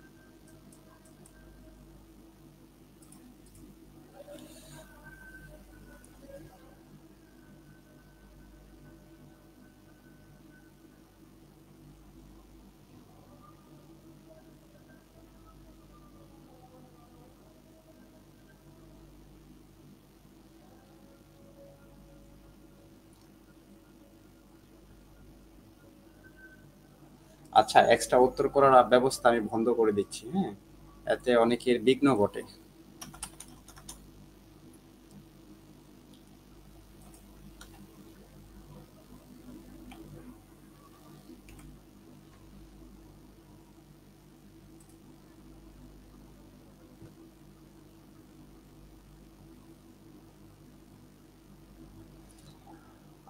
আচ্ছা, এক্সট্রা উত্তর করার ব্যবস্থা আমি বন্ধ করে দিচ্ছি, হ্যাঁ? এতে অনেকের বিঘ্ন ঘটে।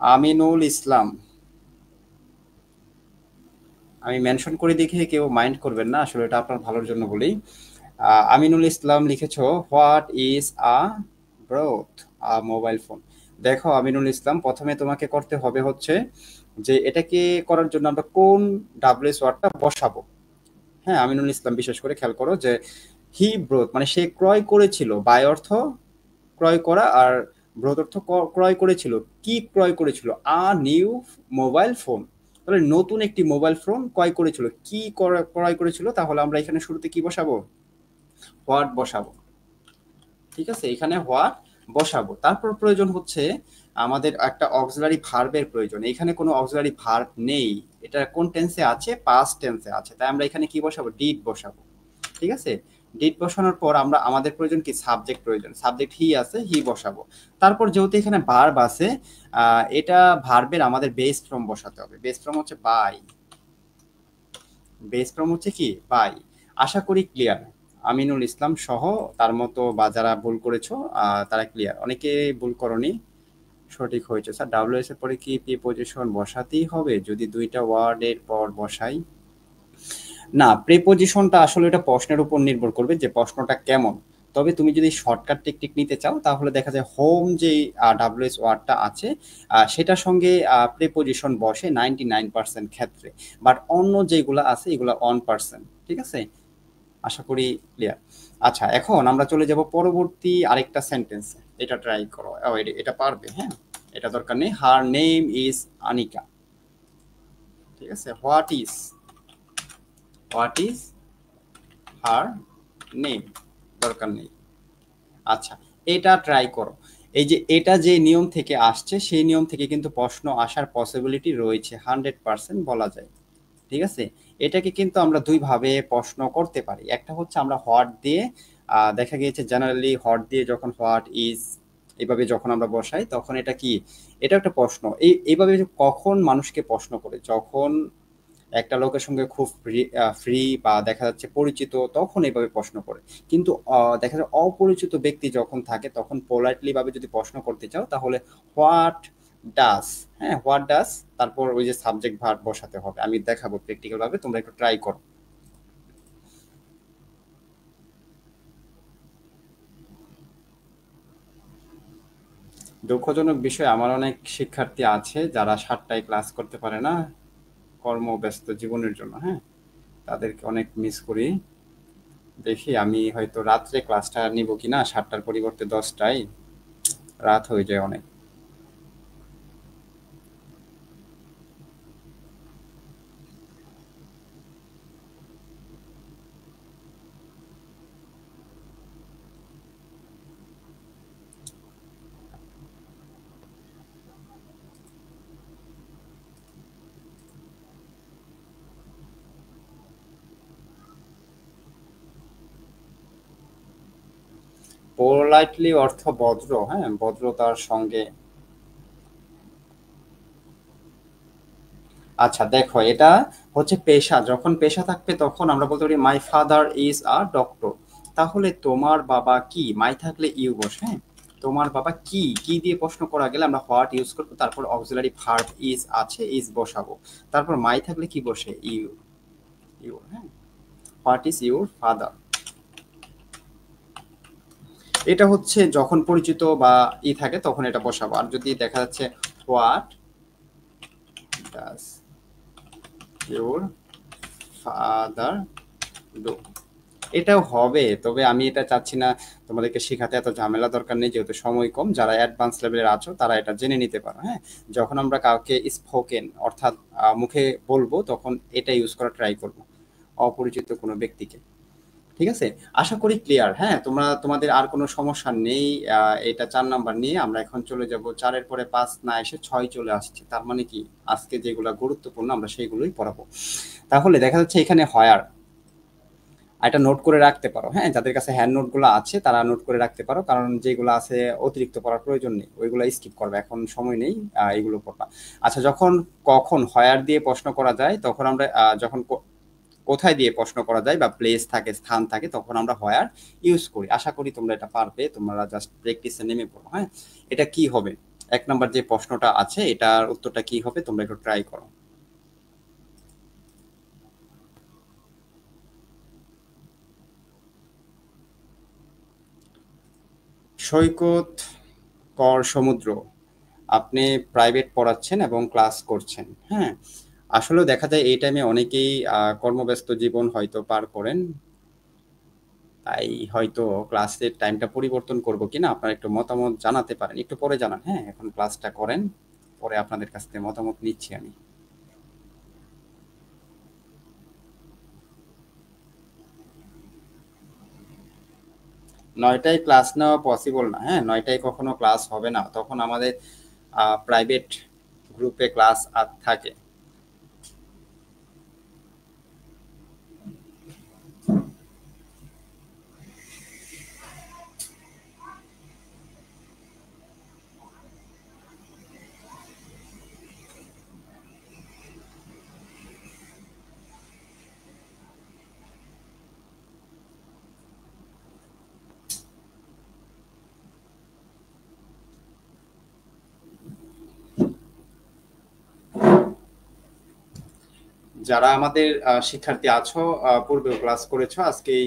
আমিনুল ইসলাম, আমি মেনশন করে দেখে কেউ মাইন্ড করবেন না, আসলে এটা আপনার ভালোর জন্য বলি। আমিনুল ইসলাম লিখেছো what is a broth a mobile phone? দেখো আমিনুল ইসলাম, প্রথমে তোমাকে করতে হবে হচ্ছে যে এটাকে করার জন্য আমরা কোন ডাব্লিউএস ওয়ার্ডটা বসাবো। হ্যাঁ, আমিনুল ইসলাম বিশেষ করে খেয়াল করো যে হি ব্রোথ মানে সে ক্রয় করেছিল, বাই অর্থ ক্রয় করা, আর ব্রোথ অর্থ ক্রয় করেছিল। কি ক্রয় করেছিল? A new mobile phone. তাহলে নতুন একটি মোবাইল ফোন ক্রয় করেছিল। কি ক্রয় করেছিল? তাহলে আমরা এখানে শুরুতে কি বসাবো? হোয়াট বসাবো। ঠিক আছে, এখানে হোয়াট বসাবো। তারপর প্রয়োজন হচ্ছে আমাদের একটা অক্সিলারি ভার্বের প্রয়োজন। এখানে কোনো অক্সিলারি ভার্ব নেই। এটা কোন টেন্সে আছে? পাস্ট টেন্সে আছে। তাই আমরা এখানে কি বসাবো? ডিড বসাবো। ঠিক আছে, ডিড বসানোর পর আমরা আমাদের প্রয়োজন কি সাবজেক্ট প্রয়োজন, সাবজেক্ট হি আছে, হি বসাবো। তারপর যেহেতু এখানে ভার্ব আছে, এটা ভার্বের আমাদের বেস ফর্ম বসাতে হবে। বেস ফর্ম হচ্ছে বাই, বেস ফর্ম হচ্ছে কি বাই। আশা করি ক্লিয়ার, আমিনুল ইসলাম সহ তার মতো বা যারা ভুল করেছো তারা ক্লিয়ার। অনেকে ভুল করনি, সঠিক হয়েছে। স্যার ডাব্লিউএস এর পরে কি প্রিপজিশন বসাতেই হবে যদি দুইটা ওয়ার্ডের পর বসাই? না, প্রিপজিশনটা আসলে এটা প্রশ্নের উপর নির্ভর করবে যে প্রশ্নটা কেমন। তবে তুমি যদি শর্টকাট টেকনিক নিতে চাও তাহলে দেখা যায় হোম যে ডাব্লিউএস ওয়ার্ডটা আছে সেটার সঙ্গে প্রিপজিশন বসে 99% ক্ষেত্রে, বাট অন্য যেগুলো আছে এগুলো 1%। ঠিক আছে, আশা করি ক্লিয়ার। আচ্ছা, এখন আমরা চলে যাব পরবর্তী আরেকটা সেন্টেন্সে। এটা ট্রাই করো, এটা পারবে। হ্যাঁ, এটা দরকার নেই। Her name is Anika. ঠিক আছে, হোয়াট ইজ হার নেম, দরকার নেই। আচ্ছা, এটা ট্রাই করো। এই যে এটা যে নিয়ম থেকে আসছে সেই নিয়ম থেকে কিন্তু প্রশ্ন আসার পসিবিলিটি রয়েছে, 100% বলা যায়। ঠিক আছে, এটাকে কিন্তু আমরা দুই ভাবে প্রশ্ন করতে পারি। একটা হচ্ছে আমরা হোয়াট দিয়ে, দেখা গিয়েছে জেনারেলি হোয়াট দিয়ে যখন হোয়াট ইজ এভাবে যখন আমরা বসাই তখন এটা কি, এটা একটা প্রশ্ন। এইভাবে কখন মানুষকে প্রশ্ন করে, যখন একটা লোকের সঙ্গে খুব ফ্রি বা দেখা যাচ্ছে পরিচিত, তখন এইভাবে প্রশ্ন করে। কিন্তু দেখা যায় অপরিচিত ব্যক্তি যখন থাকে তখন পোলাইটলি ভাবে যদি প্রশ্ন করতে চাও তাহলে হোয়াট ডাস, হ্যাঁ হোয়াট ডাস, তারপর ওই যে সাবজেক্ট ভার্ব বসাতে হবে। আমি দেখাবো প্র্যাকটিক্যাল ভাবে, তোমরা একটু ট্রাই করো। দুঃখজনক বিষয়, আমার অনেক শিক্ষার্থী আছে যারা 7টায় ক্লাস করতে পারে না কর্মব্যস্ত জীবনের জন্য। হ্যাঁ, তাদেরকে অনেক মিস করি। দেখি আমি হয়তো রাত্রে ক্লাসটা নিব কিনা, 7টার পরিবর্তে 10টায়, রাত হয়ে যায় অনেক। পোলাইটলি অর্থ ভদ্র, হ্যাঁ ভদ্রতার সঙ্গে। আচ্ছা দেখো, এটা হচ্ছে পেশা। যখন পেশা থাকবে তখন আমরা বলতে পারি my father is a doctor. তাহলে তোমার বাবা কি, মাই থাকলে ইউ বসে। হ্যাঁ, তোমার বাবা কি, কি দিয়ে প্রশ্ন করা গেলে আমরা হোয়াট ইউজ করবো, তারপর অক্সিলারি ভার্ব ইজ আছে, ইজ বসাবো, তারপর মাই থাকলে কি বসে, ইউ। ইউ, হ্যাঁ, হোয়াট ইজ ইউর ফাদার। এটা হচ্ছে যখন পরিচিত বা থাকে তখন এটা বসাবো। আর যদি দেখা যাচ্ছে what does your father do, এটাও হবে। তবে আমি এটা চাচ্ছি না তোমাদেরকে শেখাতে, এত ঝামেলা দরকার নেই, যেহেতু সময় কম। যারা অ্যাডভান্স লেভেলের আছো তারা এটা জেনে নিতে পারো। হ্যাঁ, যখন আমরা কাউকে স্পোকেন অর্থাৎ মুখে বলবো তখন এটা ইউজ করা ট্রাই করবো, অপরিচিত কোনো ব্যক্তিকে। ঠিক আছে, আশা করি ক্লিয়ার। হ্যাঁ, তোমাদের আর কোনো সমস্যা নেই। এটা 4 নাম্বার নিয়ে আমরা এখন চলে যাব। 4-এর পরে 5 না এসে 6 চলে আসছে, তার মানে কি আজকে যেগুলো গুরুত্বপূর্ণ আমরা সেইগুলোই পড়াবো। তাহলে দেখা যাচ্ছে এখানে হয়ার, এটা নোট করে রাখতে পারো। হ্যাঁ, যাদের কাছে হ্যান্ড নোটগুলো আছে তারা নোট করে রাখতে পারো, কারণ যেগুলো আছে অতিরিক্ত পড়ার প্রয়োজন নেই, ওইগুলো স্কিপ করবে, এখন সময় নেই এগুলো পড়বা। আচ্ছা, যখন কখন হয়ার দিয়ে প্রশ্ন করা যায় তখন আমরা যখন কোথায় দিয়ে প্রশ্ন করা যায় বা প্লেস থাকে, স্থান থাকে, তখন আমরা হোয়ার ইউজ করি। আশা করি তোমরা এটা পারবে, তোমরা জাস্ট প্র্যাকটিসে নেমে পড়ো। হ্যাঁ, এটা কি হবে, 1 নাম্বার যে প্রশ্নটা আছে এটার উত্তরটা কি হবে তোমরা একটু ট্রাই করো। সৈকত কর সমুদ্র, আপনি প্রাইভেট পড়াচ্ছেন এবং ক্লাস করছেন। হ্যাঁ, আসলেও দেখা যায় এই টাইমে অনেকেই কর্মব্যস্ত জীবন হয়তো পার করেন, তাই হয়তো ক্লাসের টাইমটা পরিবর্তন করব কিনা আপনারা একটু মতামত জানাতে পারেন, একটু পরে জানান। হ্যাঁ, এখন ক্লাসটা করেন, পরে আপনাদের কাছ থেকে মতামত নিচ্ছি আমি। 9টায় ক্লাস নেওয়া পসিবল না। হ্যাঁ, 9টায় কখনো ক্লাস হবে না, তখন আমাদের প্রাইভেট গ্রুপে ক্লাস থাকে। যারা আমাদের শিক্ষার্থী আছো, পূর্বেও ক্লাস করেছো, আজকে এই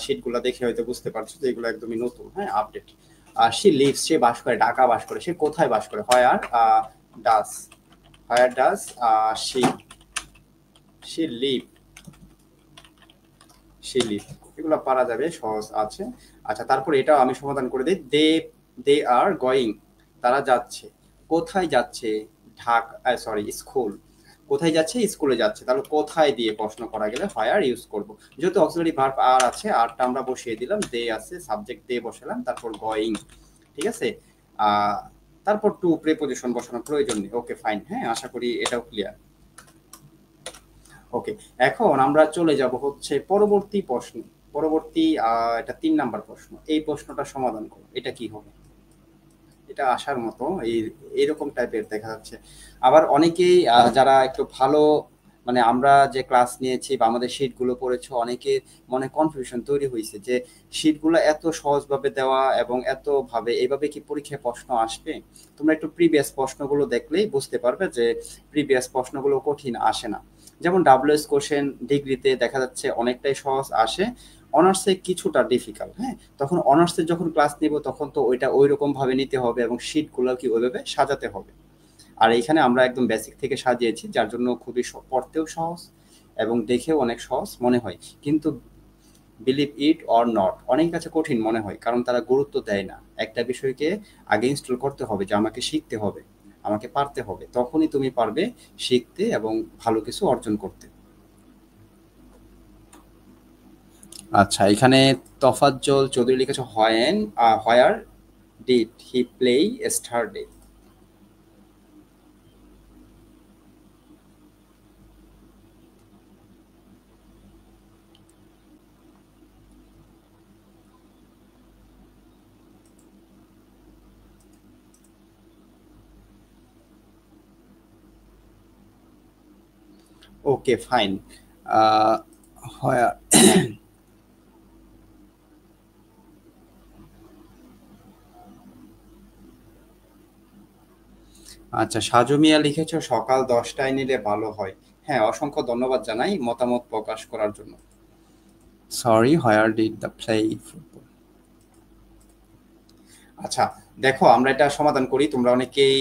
শিটগুলো দেখে হয়তো বুঝতে পারছো যে এগুলো একদমই নতুন, হ্যাঁ, আপডেট। সে লিভস, সে বাস করে, ঢাকা বাস করে, সে কোথায় বাস করে? Does where does she she live she live এগুলো পারা যাবে, সহজ আছে। আচ্ছা, তারপর এটাও আমি সমাধান করে দিই। দে আর গোয়িং, তারা যাচ্ছে। কোথায় যাচ্ছে? Dhaka, sorry, school. কোথায় যাচ্ছে? স্কুলে যাচ্ছে। তাহলে কোথায় দিয়ে প্রশ্ন করা গেলে হোয়ার ইউজ করব। যেহেতু অক্সিলারি ভার্ব আর আছে, আরটা আমরা বসিয়ে দিলাম, দে আছে, সাবজেক্ট দে বসালাম, তারপর গোয়িং। ঠিক আছে। আহ, তারপর টু প্রিপজিশন বসানোর প্রয়োজন নেই। ওকে, ফাইন। হ্যাঁ, আশা করি এটাও ক্লিয়ার। ওকে, এখন আমরা চলে যাব হচ্ছে পরবর্তী প্রশ্ন। পরবর্তী এটা 3 নাম্বার প্রশ্ন। এই প্রশ্নটা সমাধান করো। এটা কি হবে? এটা আসার মতো এইরকম টাইপের দেখা যাচ্ছে। আবার অনেকেই যারা একটু ভালো, মানে আমরা যে ক্লাস নিয়েছি বা আমাদের শিট গুলো পড়েছো, অনেকে মনে কনফিউশন তৈরি হয়েছে যে শিটগুলো এত সহজভাবে দেওয়া এবং এত ভাবে এইভাবে কি পরীক্ষায় প্রশ্ন আসবে? তোমরা একটু প্রিভিয়াস প্রশ্নগুলো দেখলেই বুঝতে পারবে যে প্রিভিয়াস প্রশ্নগুলো কঠিন আসে না। যেমন ডাব্লিউএস কোশ্চেন ডিগ্রিতে দেখা যাচ্ছে অনেকটাই সহজ আসে, অনার্সে কিছুটা ডিফিকাল্ট। হ্যাঁ, তখন অনার্সের যখন ক্লাস নিব তখন তো ওইটা ওই রকম ভাবে নিতে হবে এবং শিটগুলো কি ওইভাবে সাজাতে হবে। আর এখানে আমরা একদম বেসিক থেকে সাজিয়েছি, যার জন্য খুবই পড়তেও সহজ এবং দেখেও অনেক সহজ মনে হয়। কিন্তু বিলিভ ইট অর নট, অনেকের কাছে কঠিন মনে হয়, কারণ তারা গুরুত্ব দেয় না। একটা বিষয়কে আগে ইনস্টল করতে হবে, যে আমাকে শিখতে হবে, আমাকে পারতে হবে, তখনই তুমি পারবে শিখতে এবং ভালো কিছু অর্জন করতে। আচ্ছা, এখানে তফাজ্জল চৌধুরী লিখেছে where did he play yesterday? Okay, fine. Where আচ্ছা, সাজু মিয়া লিখেছো সকাল 10টায় নিলে ভালো হয়। হ্যাঁ, অসংখ্য ধন্যবাদ জানাই মতামত প্রকাশ করার জন্য। Sorry, where did the play football? আচ্ছা, দেখো আমরা এটা সমাধান করি। তোমরা অনেকেই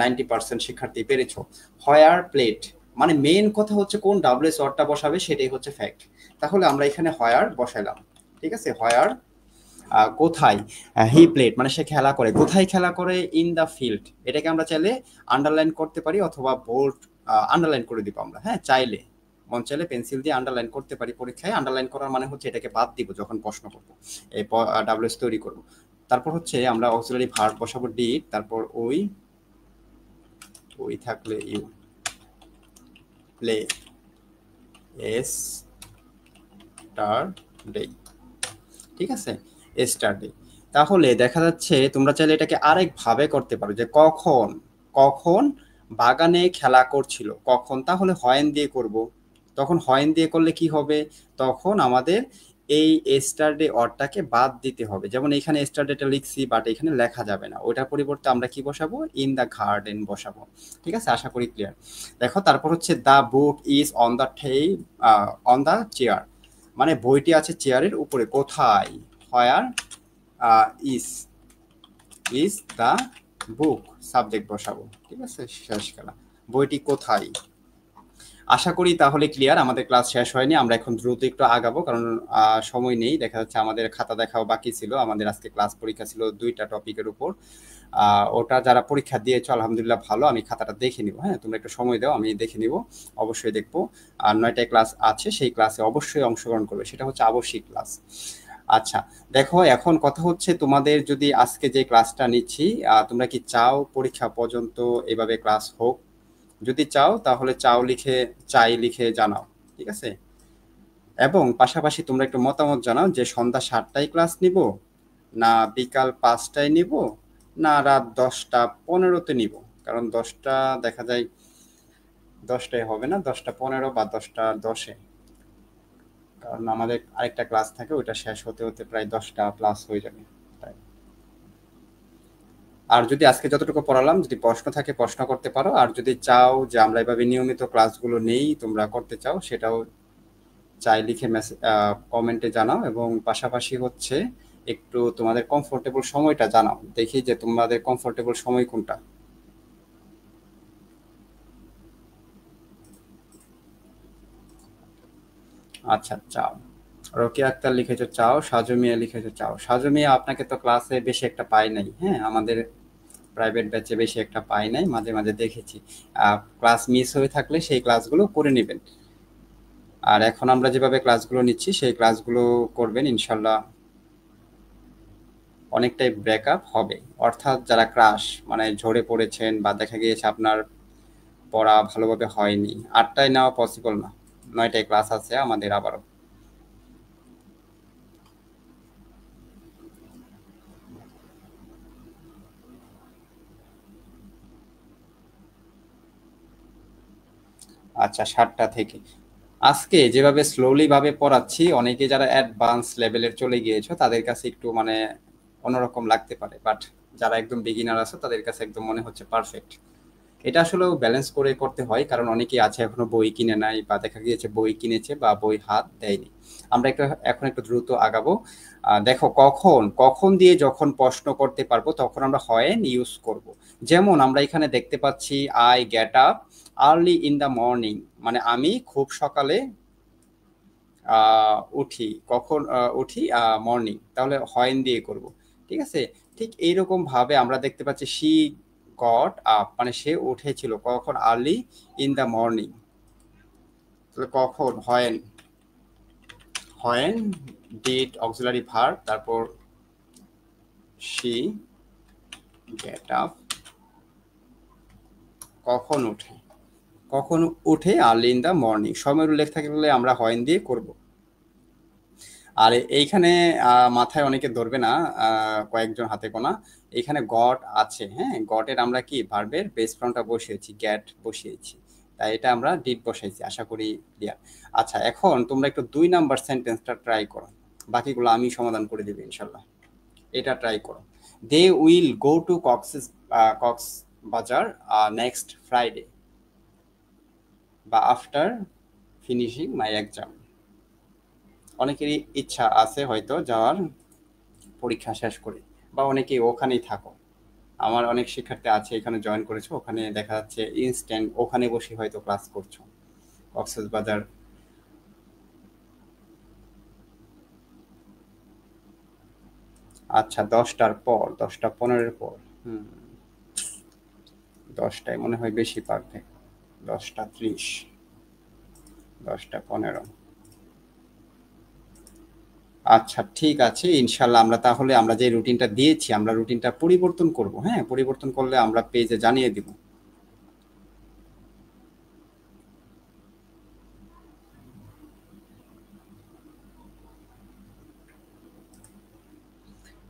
90% শিক্ষার্থী পেরেছো। হোয়ার প্লেট, মানে মেন কথা হচ্ছে কোন ডাব্লিউএস ওয়ার্ডটা বসাবে সেটাই হচ্ছে ফ্যাক্ট। তাহলে আমরা এখানে হোয়ার বসাইলাম। ঠিক আছে, হোয়ার কোথায়। হি প্লেট মানে সে খেলা করে। কোথায় খেলা করে? In the field. এটাকে আমরা চাইলে আন্ডারলাইন করতে পারি অথবা বোল্ড আন্ডারলাইন করে দিব আমরা। হ্যাঁ, চাইলে, মন চাইলে পেন্সিল দিয়ে আন্ডারলাইন করতে পারি। পরীক্ষায় আন্ডারলাইন করার মানে হচ্ছে এটাকে বাদ দিব যখন প্রশ্ন করবো, এই ডাব্লিউএস তৈরি করব। তারপর হচ্ছে আমরা অক্সিলারি ভার্ব বসাবো ডিড, তারপর ওই, ওই থাকলে ইউ, প্লে এস টার ডে। ঠিক আছে, স্টারডে। তাহলে দেখা যাচ্ছে তোমরা চাইলে এটাকে আরেক ভাবে করতে পারো, যে কখন, কখন বাগানে খেলা করছিল। কখন, তাহলে হয়েন দিয়ে করব। তখন হয়েন দিয়ে করলে কি হবে? তখন আমাদের এই স্টারডে অরটাকে বাদ দিতে হবে। যেমন এখানে স্টারডেটা লিখছি, বাট এখানে লেখা যাবে না, ওটার পরিবর্তে আমরা কি বসাবো? ইন দ্য গার্ডেন বসাবো। ঠিক আছে, আশা করি ক্লিয়ার। দেখো, তারপর হচ্ছে the book is on the on the chair, মানে বইটি আছে চেয়ারের উপরে। কোথায়? Where is is the book, subject বসাবো। ঠিক আছে, শেষ খেলা। বইটি কোথায়? আশা করি তাহলে ক্লিয়ার। আমাদের ক্লাস শেষ হয়নি, আমরা এখন দ্রুত একটু আগাবো, কারণ সময় নেই। দেখা যাচ্ছে আমাদের খাতা দেখাও বাকি ছিল। আমাদের আজকে ক্লাস পরীক্ষা ছিল 2টা টপিকের উপর। ওটা যারা পরীক্ষা দিয়েছো আলহামদুলিল্লাহ ভালো, আমি খাতাটা দেখে নিব। হ্যাঁ, তোমরা একটু সময় দাও, আমি দেখে নিব, অবশ্যই দেখবো। আর 9টায় ক্লাস আছে, সেই ক্লাসে অবশ্যই অংশগ্রহণ করবে, সেটা হচ্ছে আবশ্যিক ক্লাস। আচ্ছা, দেখো এখন কথা হচ্ছে তোমাদের যদি আজকে যে ক্লাসটা নিচ্ছি, তোমরা কি চাও পরীক্ষা পর্যন্ত এভাবে ক্লাস হোক? যদি চাও তাহলে চাই লিখে জানাও। ঠিক আছে, এবং পাশাপাশি তোমরা একটু মতামত জানাও যে সন্ধ্যা 7টায় ক্লাস নিব, না বিকাল 5টায় নিব, না রাত 10টা 15তে নিব। কারণ 10টা দেখা যায় 10টায় হবে না, 10টা 15 বা 10টা 10-এ, কারণ আমাদের আরেকটা ক্লাস থাকে, ওইটা শেষ হতে হতে প্রায় 10টা প্লাস হয়ে যাবে। তাই আর যদি আজকে যতটুকু পড়ালাম যদি প্রশ্ন থাকে প্রশ্ন করতে পারো, আর যদি চাও যে আমরা এভাবে নিয়মিত ক্লাসগুলো নেই তোমরা করতে চাও সেটাও চাই লিখে মেসেজ কমেন্টে জানাও, এবং পাশাপাশি হচ্ছে একটু তোমাদের কমফোর্টেবল সময়টা জানাও, দেখি যে তোমাদের কমফোর্টেবল সময় কোনটা। আচ্ছা চাও, রোকেয়া আক্তার লিখেছো চাও, সাজু মিয়া লিখেছো চাও। সাজু মিয়া আপনাকে তো ক্লাসে বেশি একটা পাই নাই, হ্যাঁ আমাদের প্রাইভেট ব্যাচে বেশি একটা পাই নাই, মাঝে মাঝে দেখেছি। ক্লাস মিস হয়ে থাকলে সেই ক্লাসগুলো করে নেবেন, আর এখন আমরা যেভাবে ক্লাসগুলো নিচ্ছি সেই ক্লাসগুলো করবেন ইনশাল্লাহ, অনেকটাই ব্রেকআপ হবে। অর্থাৎ যারা ক্রাশ মানে ঝরে পড়েছেন বা দেখা গিয়েছে আপনার পড়া ভালোভাবে হয়নি, 8টায় নেওয়া পসিবল না, 9টায় ক্লাস আছে আমাদের আবারও। আচ্ছা 7টা থেকে। আজকে যেভাবে স্লোলি ভাবে পড়াচ্ছি অনেকে যারা অ্যাডভান্স লেভেলের চলে গিয়েছো তাদের কাছে একটু মানে অন্যরকম লাগতে পারে, বাট যারা একদম বিগিনার আছে তাদের কাছে একদম মনে হচ্ছে পারফেক্ট। এটা আসলেও ব্যালেন্স করে করতে হয়, কারণ অনেকেই আছে এখনো বই কিনে নাই বা দেখা গিয়েছে বই কিনেছে বা বই হাত দেয়নি। আমরা এখন একটু দ্রুত আগাবো। দেখো কখন কখন দিয়ে যখন প্রশ্ন করতে পারবো তখন আমরা হয়েন ইউজ করব। যেমন আমরা এখানে দেখতে পাচ্ছি I get up early in the morning, মানে আমি খুব সকালে উঠি। কখন উঠি? মর্নিং, তাহলে হয়েন দিয়ে করব। ঠিক আছে, ঠিক এইরকম ভাবে আমরা দেখতে পাচ্ছি শি গট আপ, মানে সে উঠেছিল কখন? আর্লি ইন দ্য মর্নিং, তাহলে কখন? হয়েন। হয়েন ডিড অক্সিলারি ভার্ব, তারপর শি গেট আপ, কখন উঠে? কখন উঠে? Early in the morning. সময়ের উল্লেখ থাকলে আমরা হয়েন দিয়ে করব। আর এইখানে মাথায় অনেকে ধরবে না, কয়েকজন হাতে গোনা, এখানে গট আছে, হ্যাঁ গটের আমরা কি ভার্বের বেস ফর্মটা বসিয়েছি, গ্যাট বসিয়েছি, তাই এটা আমরা ডিড বসাইছি, আশা করি ক্লিয়ার। আচ্ছা এখন তোমরা একটু 2 নাম্বার সেন্টেন্সটা ট্রাই করো, বাকিগুলো আমি সমাধান করে দেবো ইনশাল্লাহ। এটা ট্রাই করো। They will go to Cox's Bazar next Friday, বা আফটার ফিনিশিং মাই এক্সাম। অনেকেরই ইচ্ছা আছে হয়তো যাওয়ার পরীক্ষা শেষ করে, বা অনেকেই ওখানেই থাকো। আমার অনেক শিক্ষার্থী আছে এখানে জয়েন করেছো, ওখানে দেখা যাচ্ছে ইনস্ট্যান্ট ওখানে বসে হয়তো ক্লাস করছো কক্সবাজার। আচ্ছা 10টার পর, 10টা 15-এর পর, 10টায় মনে হয় বেশি পারবে, 10টা 30, 10টা 15। আচ্ছা ঠিক আছে ইনশাল্লাহ, আমরা তাহলে আমরা যে রুটিনটা দিয়েছি আমরা রুটিনটা পরিবর্তন করব, হ্যাঁ পরিবর্তন করলে আমরা পেজে জানিয়ে দিব।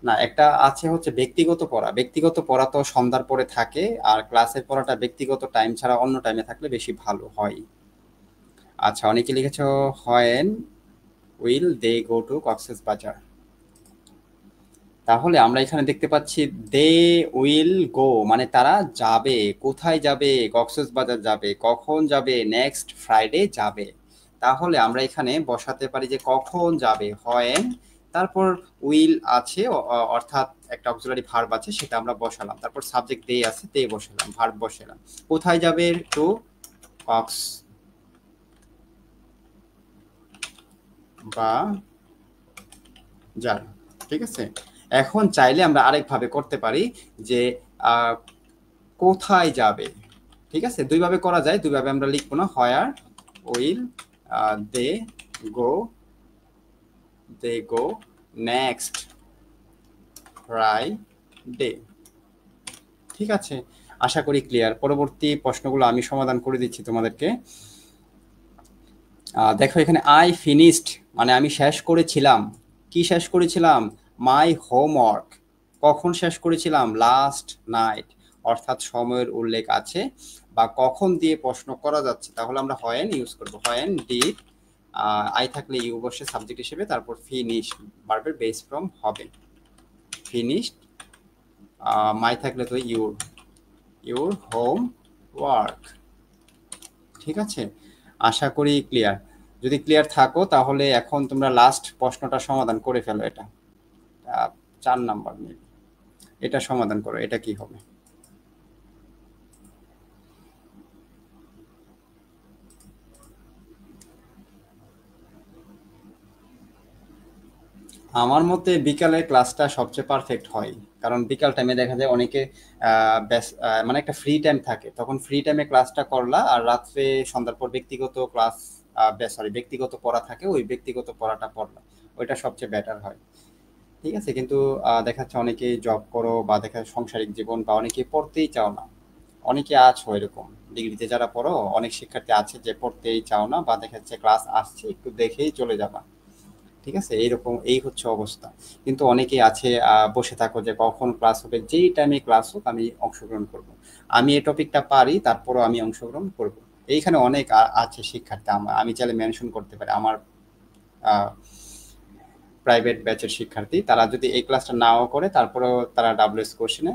না একটা আছে হচ্ছে ব্যক্তিগত পড়া, ব্যক্তিগত পড়া তো সন্ধ্যার পরে থাকে, আর ক্লাসের পড়াটা ব্যক্তিগত টাইম ছাড়া অন্য টাইমে থাকলে বেশি ভালো হয়। আচ্ছা অনেকে লিখেছো when will they go to Cox's Bazar, তাহলে আমরা এখানে দেখতে পাচ্ছি দে উইল গো মানে তারা যাবে। কোথায় যাবে? কক্সেস বাজার যাবে। কখন যাবে? নেক্সট ফ্রাইডে যাবে। তাহলে আমরা এখানে বসাতে পারি যে কখন যাবে হয়েন, তারপর উইল আছে অর্থাৎ একটা অক্সিলারি ভার্ব আছে সেটা আমরা বসালাম, তারপর সাবজেক্ট দে আছে দে বসালাম, ভার্ব বসালাম। কোথায় যাবে? টু কক্স বা যার। ঠিক আছে, এখন চাইলে আমরা আরেকভাবে করতে পারি যে কোথায় যাবে। ঠিক আছে, দুইভাবে করা যায়, দুইভাবে আমরা লিখবো না। Where will they go, they go next Friday. ঠিক আছে, আশা করি ক্লিয়ার। পরবর্তী প্রশ্নগুলো আমি সমাধান করে দিচ্ছি তোমাদেরকে। দেখো এখানে আই ফিনিশড মানে আমি শেষ করেছিলাম। কি শেষ করেছিলাম? My homework. কখন শেষ করেছিলাম? Last night. অর্থাৎ সময়ের উল্লেখ আছে বা কখন দিয়ে প্রশ্ন করা যাচ্ছে, তাহলে আমরা হয়েন ইউজ করবো। হয়েন ডিড আই থাকলে ইউ বসে সাবজেক্ট হিসেবে, তারপর ফিনিশ ভার্বের বেস ফর্ম হবে। ফিনিশড মাই থাকলে তো ইউর হোম ওয়ার্ক। ঠিক আছে, আশা করি ক্লিয়ার। যদি ক্লিয়ার থাকো তাহলে এখন তোমরা লাস্ট প্রশ্নটা সমাধান করে ফেলো। এটা 4 নাম্বার মেবি, এটা সমাধান করো। এটা কি হবে? আমার মতে বিকালের ক্লাসটা সবচেয়ে পারফেক্ট হয়, কারণ বিকাল টাইমে দেখা যায় অনেকে মানে একটা ফ্রি টাইম থাকে, তখন ফ্রি টাইমে ক্লাসটা করলা, আর রাত্রে সন্ধ্যার পর ব্যক্তিগত ক্লাস, ব্যক্তিগত পড়া থাকে, ওই ব্যক্তিগত পড়াটা পড়লা, ওইটা সবচেয়ে বেটার হয়। ঠিক আছে, কিন্তু দেখা যাচ্ছে অনেকে জব করো বা দেখা যাচ্ছে সাংসারিক জীবন, বা অনেকে পড়তেই চাও না। অনেকে আছো এরকম, ডিগ্রিতে যারা পড়ো অনেক শিক্ষার্থী আছে যে পড়তেই চাও না, বা দেখা যাচ্ছে ক্লাস আসছে একটু দেখেই চলে যাবা। ঠিক আছে, এইরকম এই হচ্ছে অবস্থা। কিন্তু অনেকেই আছে বসে থাকো যে কখন ক্লাস হবে, যেই টাইমে ক্লাস হোক আমি অংশগ্রহণ করব। আমি এই টপিকটা পারি, তারপরও আমি অংশগ্রহণ করব। এইখানে অনেক আছে শিক্ষার্থী, আমি চাইলে মেনশন করতে পারি আমার প্রাইভেট ব্যাচের শিক্ষার্থী, তারা যদি এই ক্লাসটা নাও করে তারপরেও তারা ডাব্লিউএস কোশ্চেনে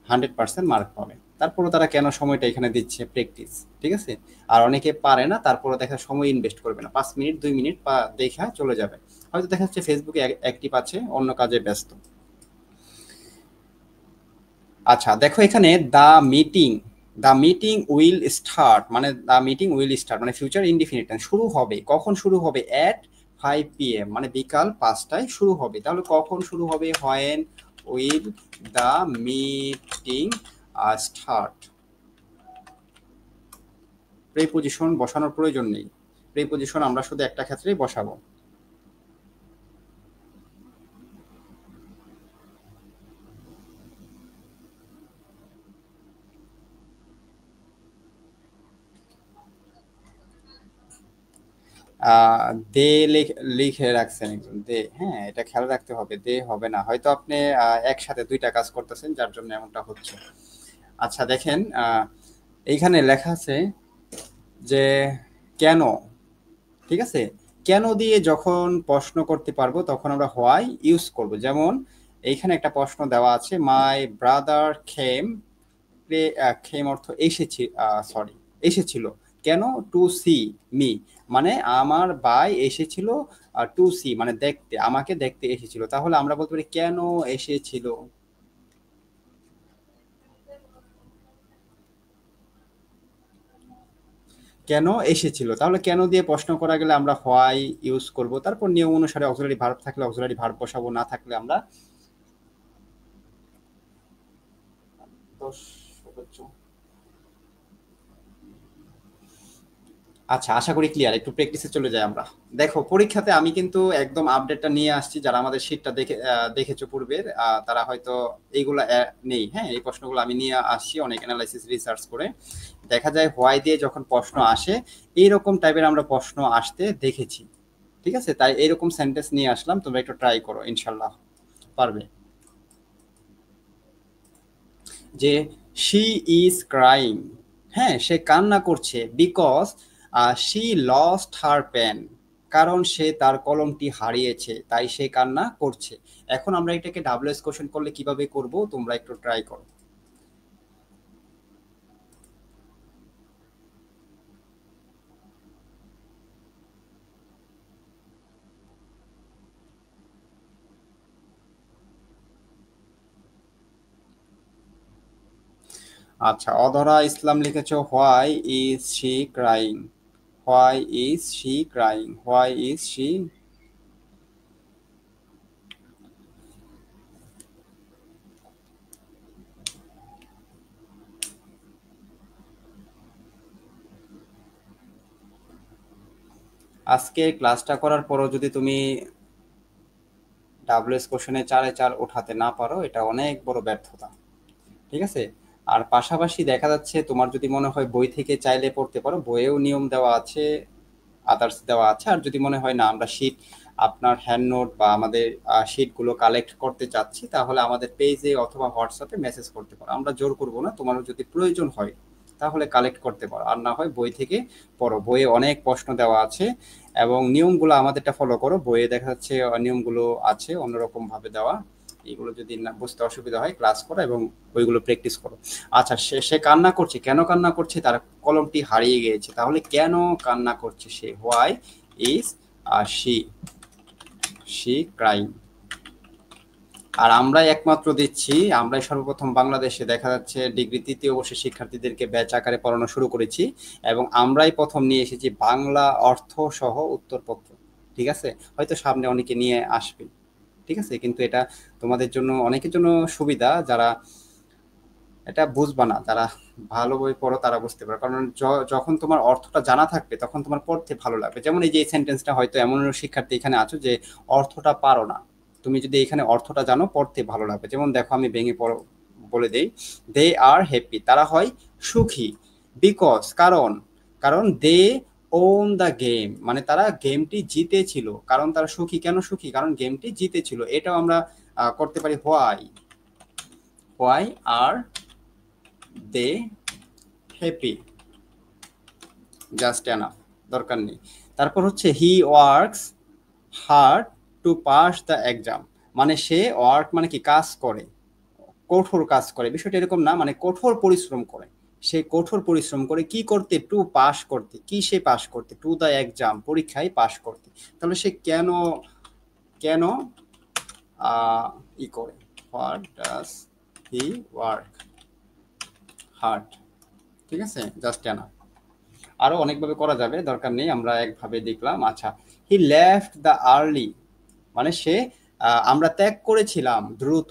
100% মার্ক পাবে। তারপরও তারা কেন সময়টা এখানে দিচ্ছে? প্র্যাকটিস। ঠিক আছে, আর অনেকে পারে না, তারপরে দেখা সময় ইনভেস্ট করবে না, 5 মিনিট 2 মিনিট বা দেখা চলে যাবে, হয়তো দেখা যাচ্ছে ফেসবুকে অ্যাক্টিভ আছে, অন্য কাজে ব্যস্ত। আচ্ছা দেখো এখানে দ্য মিটিং উইল স্টার্ট মানে ফিউচার ইনডিফিনিট, শুরু হবে, কখন শুরু হবে? এট 5 PM, মানে বিকাল 5টায় শুরু হবে। তাহলে কখন শুরু হবে? When will the meeting start. Preposition বসানোর প্রয়োজন নেই, প্রিপজিশন আমরা শুধু একটা ক্ষেত্রেই বসাবো। দে লিখে রাখছেন একজন, দে, হ্যাঁ এটা খেয়াল রাখতে হবে, দে হবে না, হয়তো আপনি একসাথে দুইটা কাজ করতেছেন যার জন্য এমনটা হচ্ছে। আচ্ছা দেখেন, এইখানে লেখা আছে যে কেন। ঠিক আছে, কেন দিয়ে যখন প্রশ্ন করতে পারবো তখন আমরা হোয়াই ইউজ করব। যেমন এইখানে একটা প্রশ্ন দেওয়া আছে, মাই ব্রাদার খেম, খেম অর্থ এসেছি, সরি এসেছিল, কেন? টু সি মি, মানে আমার ভাই এসেছিল, টু সি মানে দেখতে, আমাকে দেখতে এসেছিল। তাহলে আমরা বলতে পারি কেন এসেছিল। কেন এসেছিল, তাহলে কেন দিয়ে প্রশ্ন করা গেলে আমরা হোয়াই ইউজ করব, তারপর নিয়ম অনুসারে অক্সিলারি ভার্ব থাকলে অক্সিলারি ভার্ব বসাবো, না থাকলে আমরা 10 সর্বোচ্চ। আচ্ছা আশা করি ক্লিয়ার, একটু প্র্যাকটিসে চলে যাই আমরা। দেখো পরীক্ষাতে আমি কিন্তু একদম আপডেটটা নিয়ে আসছি, যারা আমাদের শীটটা দেখেছো পূর্বের, তারা হয়তো এইগুলা নেই। হ্যাঁ, এই প্রশ্নগুলো আমি নিয়ে আসছি অনেক অ্যানালাইসিস রিসার্চ করে। দেখা যায় হোয়াই দিয়ে যখন প্রশ্ন আসে, এইরকম টাইপের আমরা প্রশ্ন আসতে দেখেছি। ঠিক আছে, তাই এইরকম সেন্টেন্স নিয়ে আসলাম, তোমরা একটু ট্রাই করো, ইনশাল্লাহ পারবে। যে শি ইজ ক্রাইং, হ্যাঁ সে কান্না করছে, because she lost her pen, কারণ সে তার কলমটি হারিয়েছে, তাই সে কান্না করছে। এখন আমরা এটাকে ডাব্লিউএস কোশ্চেন করলে কিভাবে করব, তোমরা একটু ট্রাই করো। আচ্ছা অধরা ইসলাম লিখেছো why is she crying, why is she crying, why is she. আজকে ক্লাসটা করার পরও যদি তুমি ডাব্লিউএস কোশ্চেনে 4-4 ওঠাতে না পারো, এটা অনেক বড় ব্যর্থতা। ঠিক আছে, আর পাশাপাশি দেখা যাচ্ছে তোমার যদি মনে হয় বই থেকে চাইলে পড়তে পারো, বইয়েও নিয়ম দেওয়া আছে, আদার্স দেওয়া আছে। আর যদি মনে হয় না আমরা শিট, আপনার হ্যান্ড নোট বা আমাদের শিটগুলো কালেক্ট করতে চাচ্ছি, তাহলে আমাদের পেজে অথবা হোয়াটসঅ্যাপে মেসেজ করতে পারো, আমরা জোর করব না, তোমার যদি প্রয়োজন হয় তাহলে কালেক্ট করতে পারো, আর না হয় বই থেকে পড়ো, বইয়ে অনেক প্রশ্ন দেওয়া আছে। এবং নিয়মগুলো আমাদেরটা ফলো করো, বইয়ে দেখা যাচ্ছে নিয়মগুলো আছে অন্যরকম ভাবে দেওয়া, এগুলো যদি না বুঝতে অসুবিধা হয় ক্লাস করো এবং ওইগুলো প্র্যাকটিস করো। আচ্ছা, সে কান্না করছে, কেন কান্না করছে? তার কলমটি হারিয়ে গিয়েছে। তাহলে কেন কান্না করছে সে? Why is she she crying? আর আমরাই একমাত্র দিচ্ছি, আমরাই সর্বপ্রথম বাংলাদেশে দেখা যাচ্ছে ডিগ্রি তৃতীয় বর্ষের শিক্ষার্থীদেরকে ব্যাচ আকারে পড়ানো শুরু করেছি, এবং আমরাই প্রথম নিয়ে এসেছি বাংলা অর্থ সহ উত্তরপত্র। ঠিক আছে, হয়তো সামনে অনেকে নিয়ে আসবে, ঠিক আছে, কিন্তু এটা তোমাদের জন্য, অনেকের জন্য সুবিধা, যারা এটা বুঝবা না, যারা ভালো বই পড়ো তারা বুঝতে পারো। কারণ যখন তোমার অর্থটা জানা থাকবে তখন তোমার পড়তে ভালো লাগবে। যেমন এই যে এই সেন্টেন্সটা, হয়তো এমন শিক্ষার্থী এখানে আছো যে অর্থটা পারো না, তুমি যদি এখানে অর্থটা জানো পড়তে ভালো লাগবে। যেমন দেখো, আমি ভেঙে বলে দেই, দে আর হ্যাপি, তারা হয় সুখী, বিকজ, কারণ, কারণ দে ওন দ্য গেম, মানে তারা গেমটি জিতেছিল। কারণ তারা সুখী, কেন সুখী? কারণ গেমটি জিতেছিল। এটাও আমরা করতে পারি why, why are they happy, just enough, দরকার নেই। তারপর হচ্ছে he works hard to pass the exam, মানে সে ওয়ার্ক মানে কি, কাজ করে, কঠোর কাজ করে। বিষয়টা এরকম না, মানে কঠোর পরিশ্রম করে, সে কঠোর পরিশ্রম করে কি করতে? টু পাস করতে। কি সে পাস করতে? টু দ্য এক্সাম, পরীক্ষায় পাস করতে। তাহলে সে কেন, কেন ই করে? What does he work hard? ঠিক আছে, জাস্ট এনাফ। আরো অনেকভাবে করা যাবে, দরকার নেই, আমরা একভাবে দেখলাম। আচ্ছা, হি লেফট দ্য আর্লি, মানে সে, আমরা ত্যাগ করেছিলাম দ্রুত,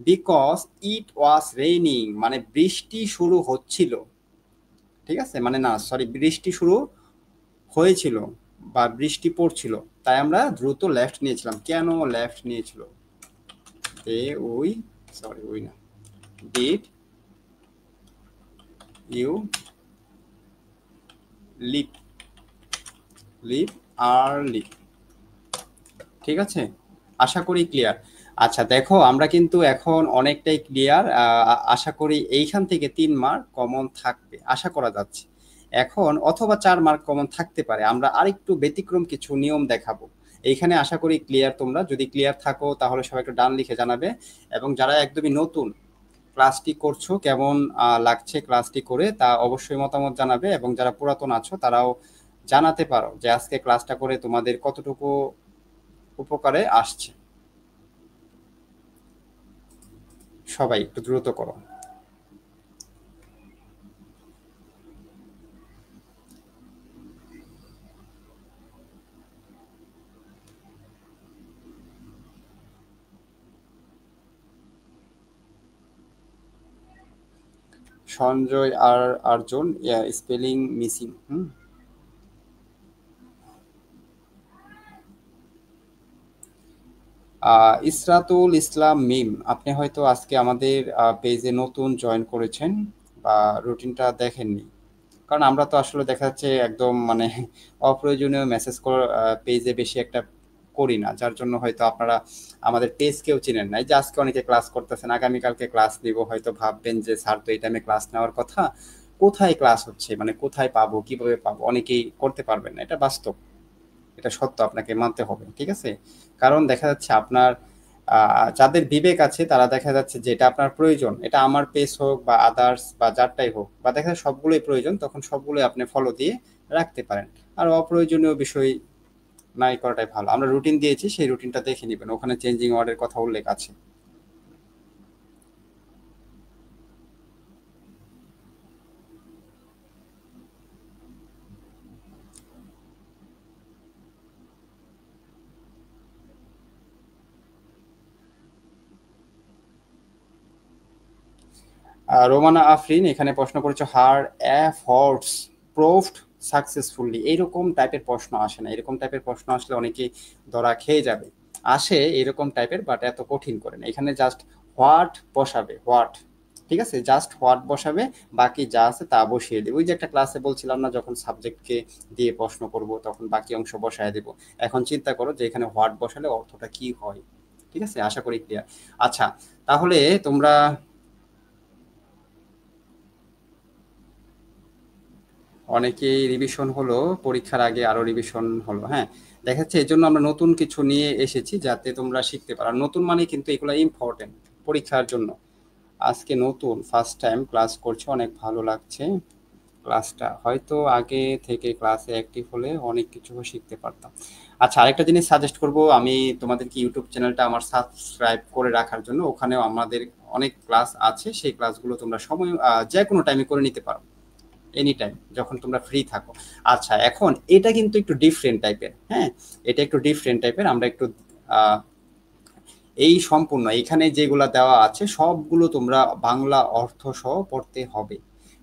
বিকজ ইট ওয়াজ রেইনিং, মানে বৃষ্টি শুরু হচ্ছিল। ঠিক আছে, মানে না, সরি, বৃষ্টি শুরু হয়েছিল বা বৃষ্টি পড়ছিল, তাই আমরা দ্রুত লেফট নিয়েছিলাম। কেন লেফট নিয়েছিল? এ উই, সরি উই না, did you leave, leave early? ঠিক আছে, আশা করি ক্লিয়ার। আচ্ছা দেখো, আমরা কিন্তু এখন অনেকটাই ক্লিয়ার। আশা করি এইখান থেকে 3 মার্ক কমন থাকবে, আশা করা যাচ্ছে। এখন অথবা 4 মার্ক কমন থাকতে পারে, আমরা আরেকটু ব্যতিক্রম কিছু নিয়ম দেখাবো এইখানে। আশা করি ক্লিয়ার তোমরা। যদি ক্লিয়ার থাকো তাহলে সবাই একটু ডান লিখে জানাবে, এবং যারা একদমই নতুন ক্লাসটি করছো, কেমন লাগছে ক্লাসটি করে তা অবশ্যই মতামত জানাবে, এবং যারা পুরাতন আছো তারাও জানাতে পারো যে আজকে ক্লাসটা করে তোমাদের কতটুকু উপকারে আসছে। সবাই একটু দ্রুত করো। সঞ্জয় আর আর্জুন, স্পেলিং মিসিং। ইসরাতুল ইসলাম মিম, আপনি হয়তো আজকে আমাদের পেজে নতুন জয়েন করেছেন বা রুটিনটা দেখেননি। কারণ আমরা তো আসলে দেখা যাচ্ছে একদম মানে অপ্রয়োজনীয় মেসেজ পেজে বেশি একটা করি না, যার জন্য হয়তো আপনারা আমাদের পেজকেও চিনেন না। এই যে আজকে অনেকে ক্লাস করতেছেন, আগামীকালকে ক্লাস দিব, হয়তো ভাববেন যে স্যার তো এই টাইমে ক্লাস নেওয়ার কথা, কোথায় ক্লাস হচ্ছে, মানে কোথায় পাবো, কিভাবে পাবো, অনেকেই করতে পারবেন না। এটা বাস্তব, এটা সত্য, আপনাকে মানতে হবে। ঠিক আছে, কারণ দেখা যাচ্ছে আপনার যাদের বিবেক আছে তারা দেখা যাচ্ছে যে এটা আপনার প্রয়োজন, এটা আমার পেজ হোক বা আদার্স বা যারটাই হোক, বা দেখা যাচ্ছে সবগুলোই প্রয়োজন, তখন সবগুলোই আপনি ফলো দিয়ে রাখতে পারেন। আর অপ্রয়োজনীয় বিষয় নাই করাটাই ভালো। আমরা রুটিন দিয়েছি, সেই রুটিনটা দেখে নেবেন, ওখানে চেঞ্জিং ওয়ার্ডের কথা উল্লেখ আছে। রোমানা আফরিন এখানে প্রশ্ন করেছে, হার এফর্টস প্রুভড সাকসেসফুলি। এইরকম টাইপের প্রশ্ন আসে না, এরকম টাইপের প্রশ্ন আসলে অনেকেই ধরা খেয়ে যাবে। আসে এরকম টাইপের, বাট এত কঠিন করে না। এখানে জাস্ট হোয়াট বসাবে, হোয়াট, ঠিক আছে, জাস্ট হোয়াট বসাবে, বাকি যা আছে তা বসিয়ে দেবে। ওই যে একটা ক্লাসে বলছিলাম না, যখন সাবজেক্টকে দিয়ে প্রশ্ন করব তখন বাকি অংশ বসায় দেব। এখন চিন্তা করো যে এখানে হোয়াট বসালে অর্থটা কি হয়। ঠিক আছে, আশা করি ক্লিয়ার। আচ্ছা, তাহলে তোমরা অনেকেই রিভিশন হলো, পরীক্ষার আগে আরো রিভিশন হলো। হ্যাঁ, দেখা যাচ্ছে এই জন্য আমরা নতুন কিছু নিয়ে এসেছি যাতে তোমরা শিখতে পারো। আর নতুন মানে কিন্তু এগুলো ইম্পর্টেন্ট পরীক্ষার জন্য। আজকে নতুন ফার্স্ট টাইম ক্লাস করছি, অনেক ভালো লাগছে ক্লাসটা। হয়তো আগে থেকে ক্লাসে অ্যাক্টিভ হলে অনেক কিছু শিখতে পারতাম। আচ্ছা, আরেকটা জিনিস সাজেস্ট করব আমি তোমাদেরকে, ইউটিউব চ্যানেলটা আমার সাবস্ক্রাইব করে রাখার জন্য। ওখানেও আমাদের অনেক ক্লাস আছে, সেই ক্লাসগুলো তোমরা সময় যে কোনো টাইমে করে নিতে পারো, এনি টাইম যখন তোমরা ফ্রি থাকো। আচ্ছা, এখন এটা কিন্তু একটু ডিফারেন্ট টাইপের, হ্যাঁ, এটা একটু ডিফারেন্ট টাইপের। আমরা একটু আহ, এই সম্পূর্ণ এখানে যেগুলা দেওয়া আছে সবগুলো তোমরা বাংলা অর্থ সহ পড়তে হবে,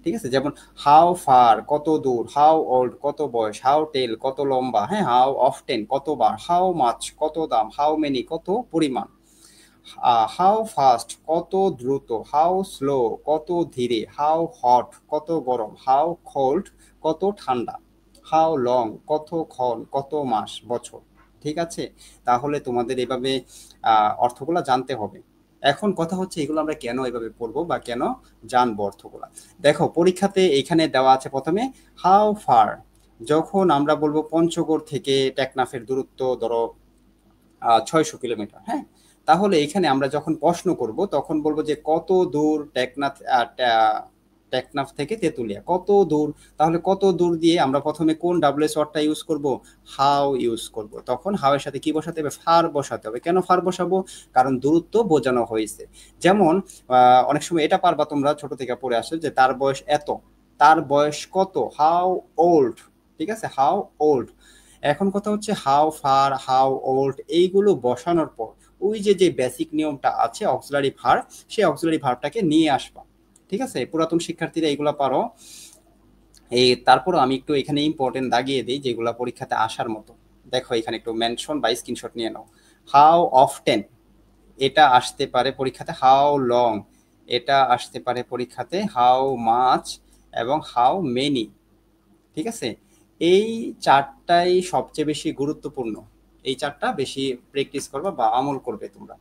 ঠিক আছে? যেমন হাউ ফার কত দূর, হাউ ওল্ড কত বয়স, হাউ টেল কত লম্বা, হ্যাঁ, হাউ অফটেন কতবার, হাউ মাছ কত দাম, হাউ মেনি কত পরিমাণ, হাউ ফাস্ট কত দ্রুত, হাউ স্লো কত ধীরে, হাউ হট কত গরম, হাউ কোল্ড কত ঠান্ডা, হাউ লং কতক্ষণ, কত মাস বছর, ঠিক আছে? তাহলে তোমাদের এভাবে অর্থগুলা জানতে হবে। এখন কথা হচ্ছে এগুলো আমরা কেন এভাবে পড়বো বা কেন জানবো অর্থগুলা। দেখো পরীক্ষাতে এখানে দেওয়া আছে প্রথমে হাউ ফার। যখন আমরা বলবো পঞ্চগড় থেকে টেকনাফের দূরত্ব ধরো 600 কিলোমিটার, হ্যাঁ, তাহলে এখানে আমরা যখন প্রশ্ন করব তখন বলবো যে কত দূর টেকনাফ থেকে তেতুলিয়া কত দূর। তাহলে কত দূর দিয়ে আমরা প্রথমে কোন ডাব্লিউএস ওয়ার্ডটা ইউজ করব, হাউ ইউজ করব। তখন হাউ এর সাথে কি বসাতে হবে, ফার বসাতে হবে। কেন ফার বসাবো, কারণ দূরত্ব বোঝানো হয়েছে। যেমন অনেক সময় এটা পারবা তোমরা ছোট থেকে পড়ে আসো যে তার বয়স এত, তার বয়স কত, হাউ ওল্ড, ঠিক আছে, হাউ ওল্ড। এখন কথা হচ্ছে হাউ ফার, হাউ ওল্ড এইগুলো বসানোর পর ওই যে যে বেসিক নিয়মটা আছে অক্সিলারি ভার্ব, সেই অক্সিলারি ভার্বটাকে নিয়ে আসবা, ঠিক আছে? পুরাতন শিক্ষার্থীরা এগুলো পারো। এই তারপর আমি একটু এখানে ইম্পর্টেন্ট দাগিয়ে দিই যেগুলো পরীক্ষাতে আসার মতো। দেখো এখানে একটু মেনশন বা স্ক্রিনশট নিয়ে নাও। হাউ অফটেন এটা আসতে পারে পরীক্ষাতে, হাউ লং এটা আসতে পারে পরীক্ষাতে, হাউ মাচ এবং হাউ মেনি, ঠিক আছে? এই চারটাই সবচেয়ে বেশি গুরুত্বপূর্ণ। এই চারটা বেশি প্র্যাকটিস করবা বা আমল করবে তোমরা,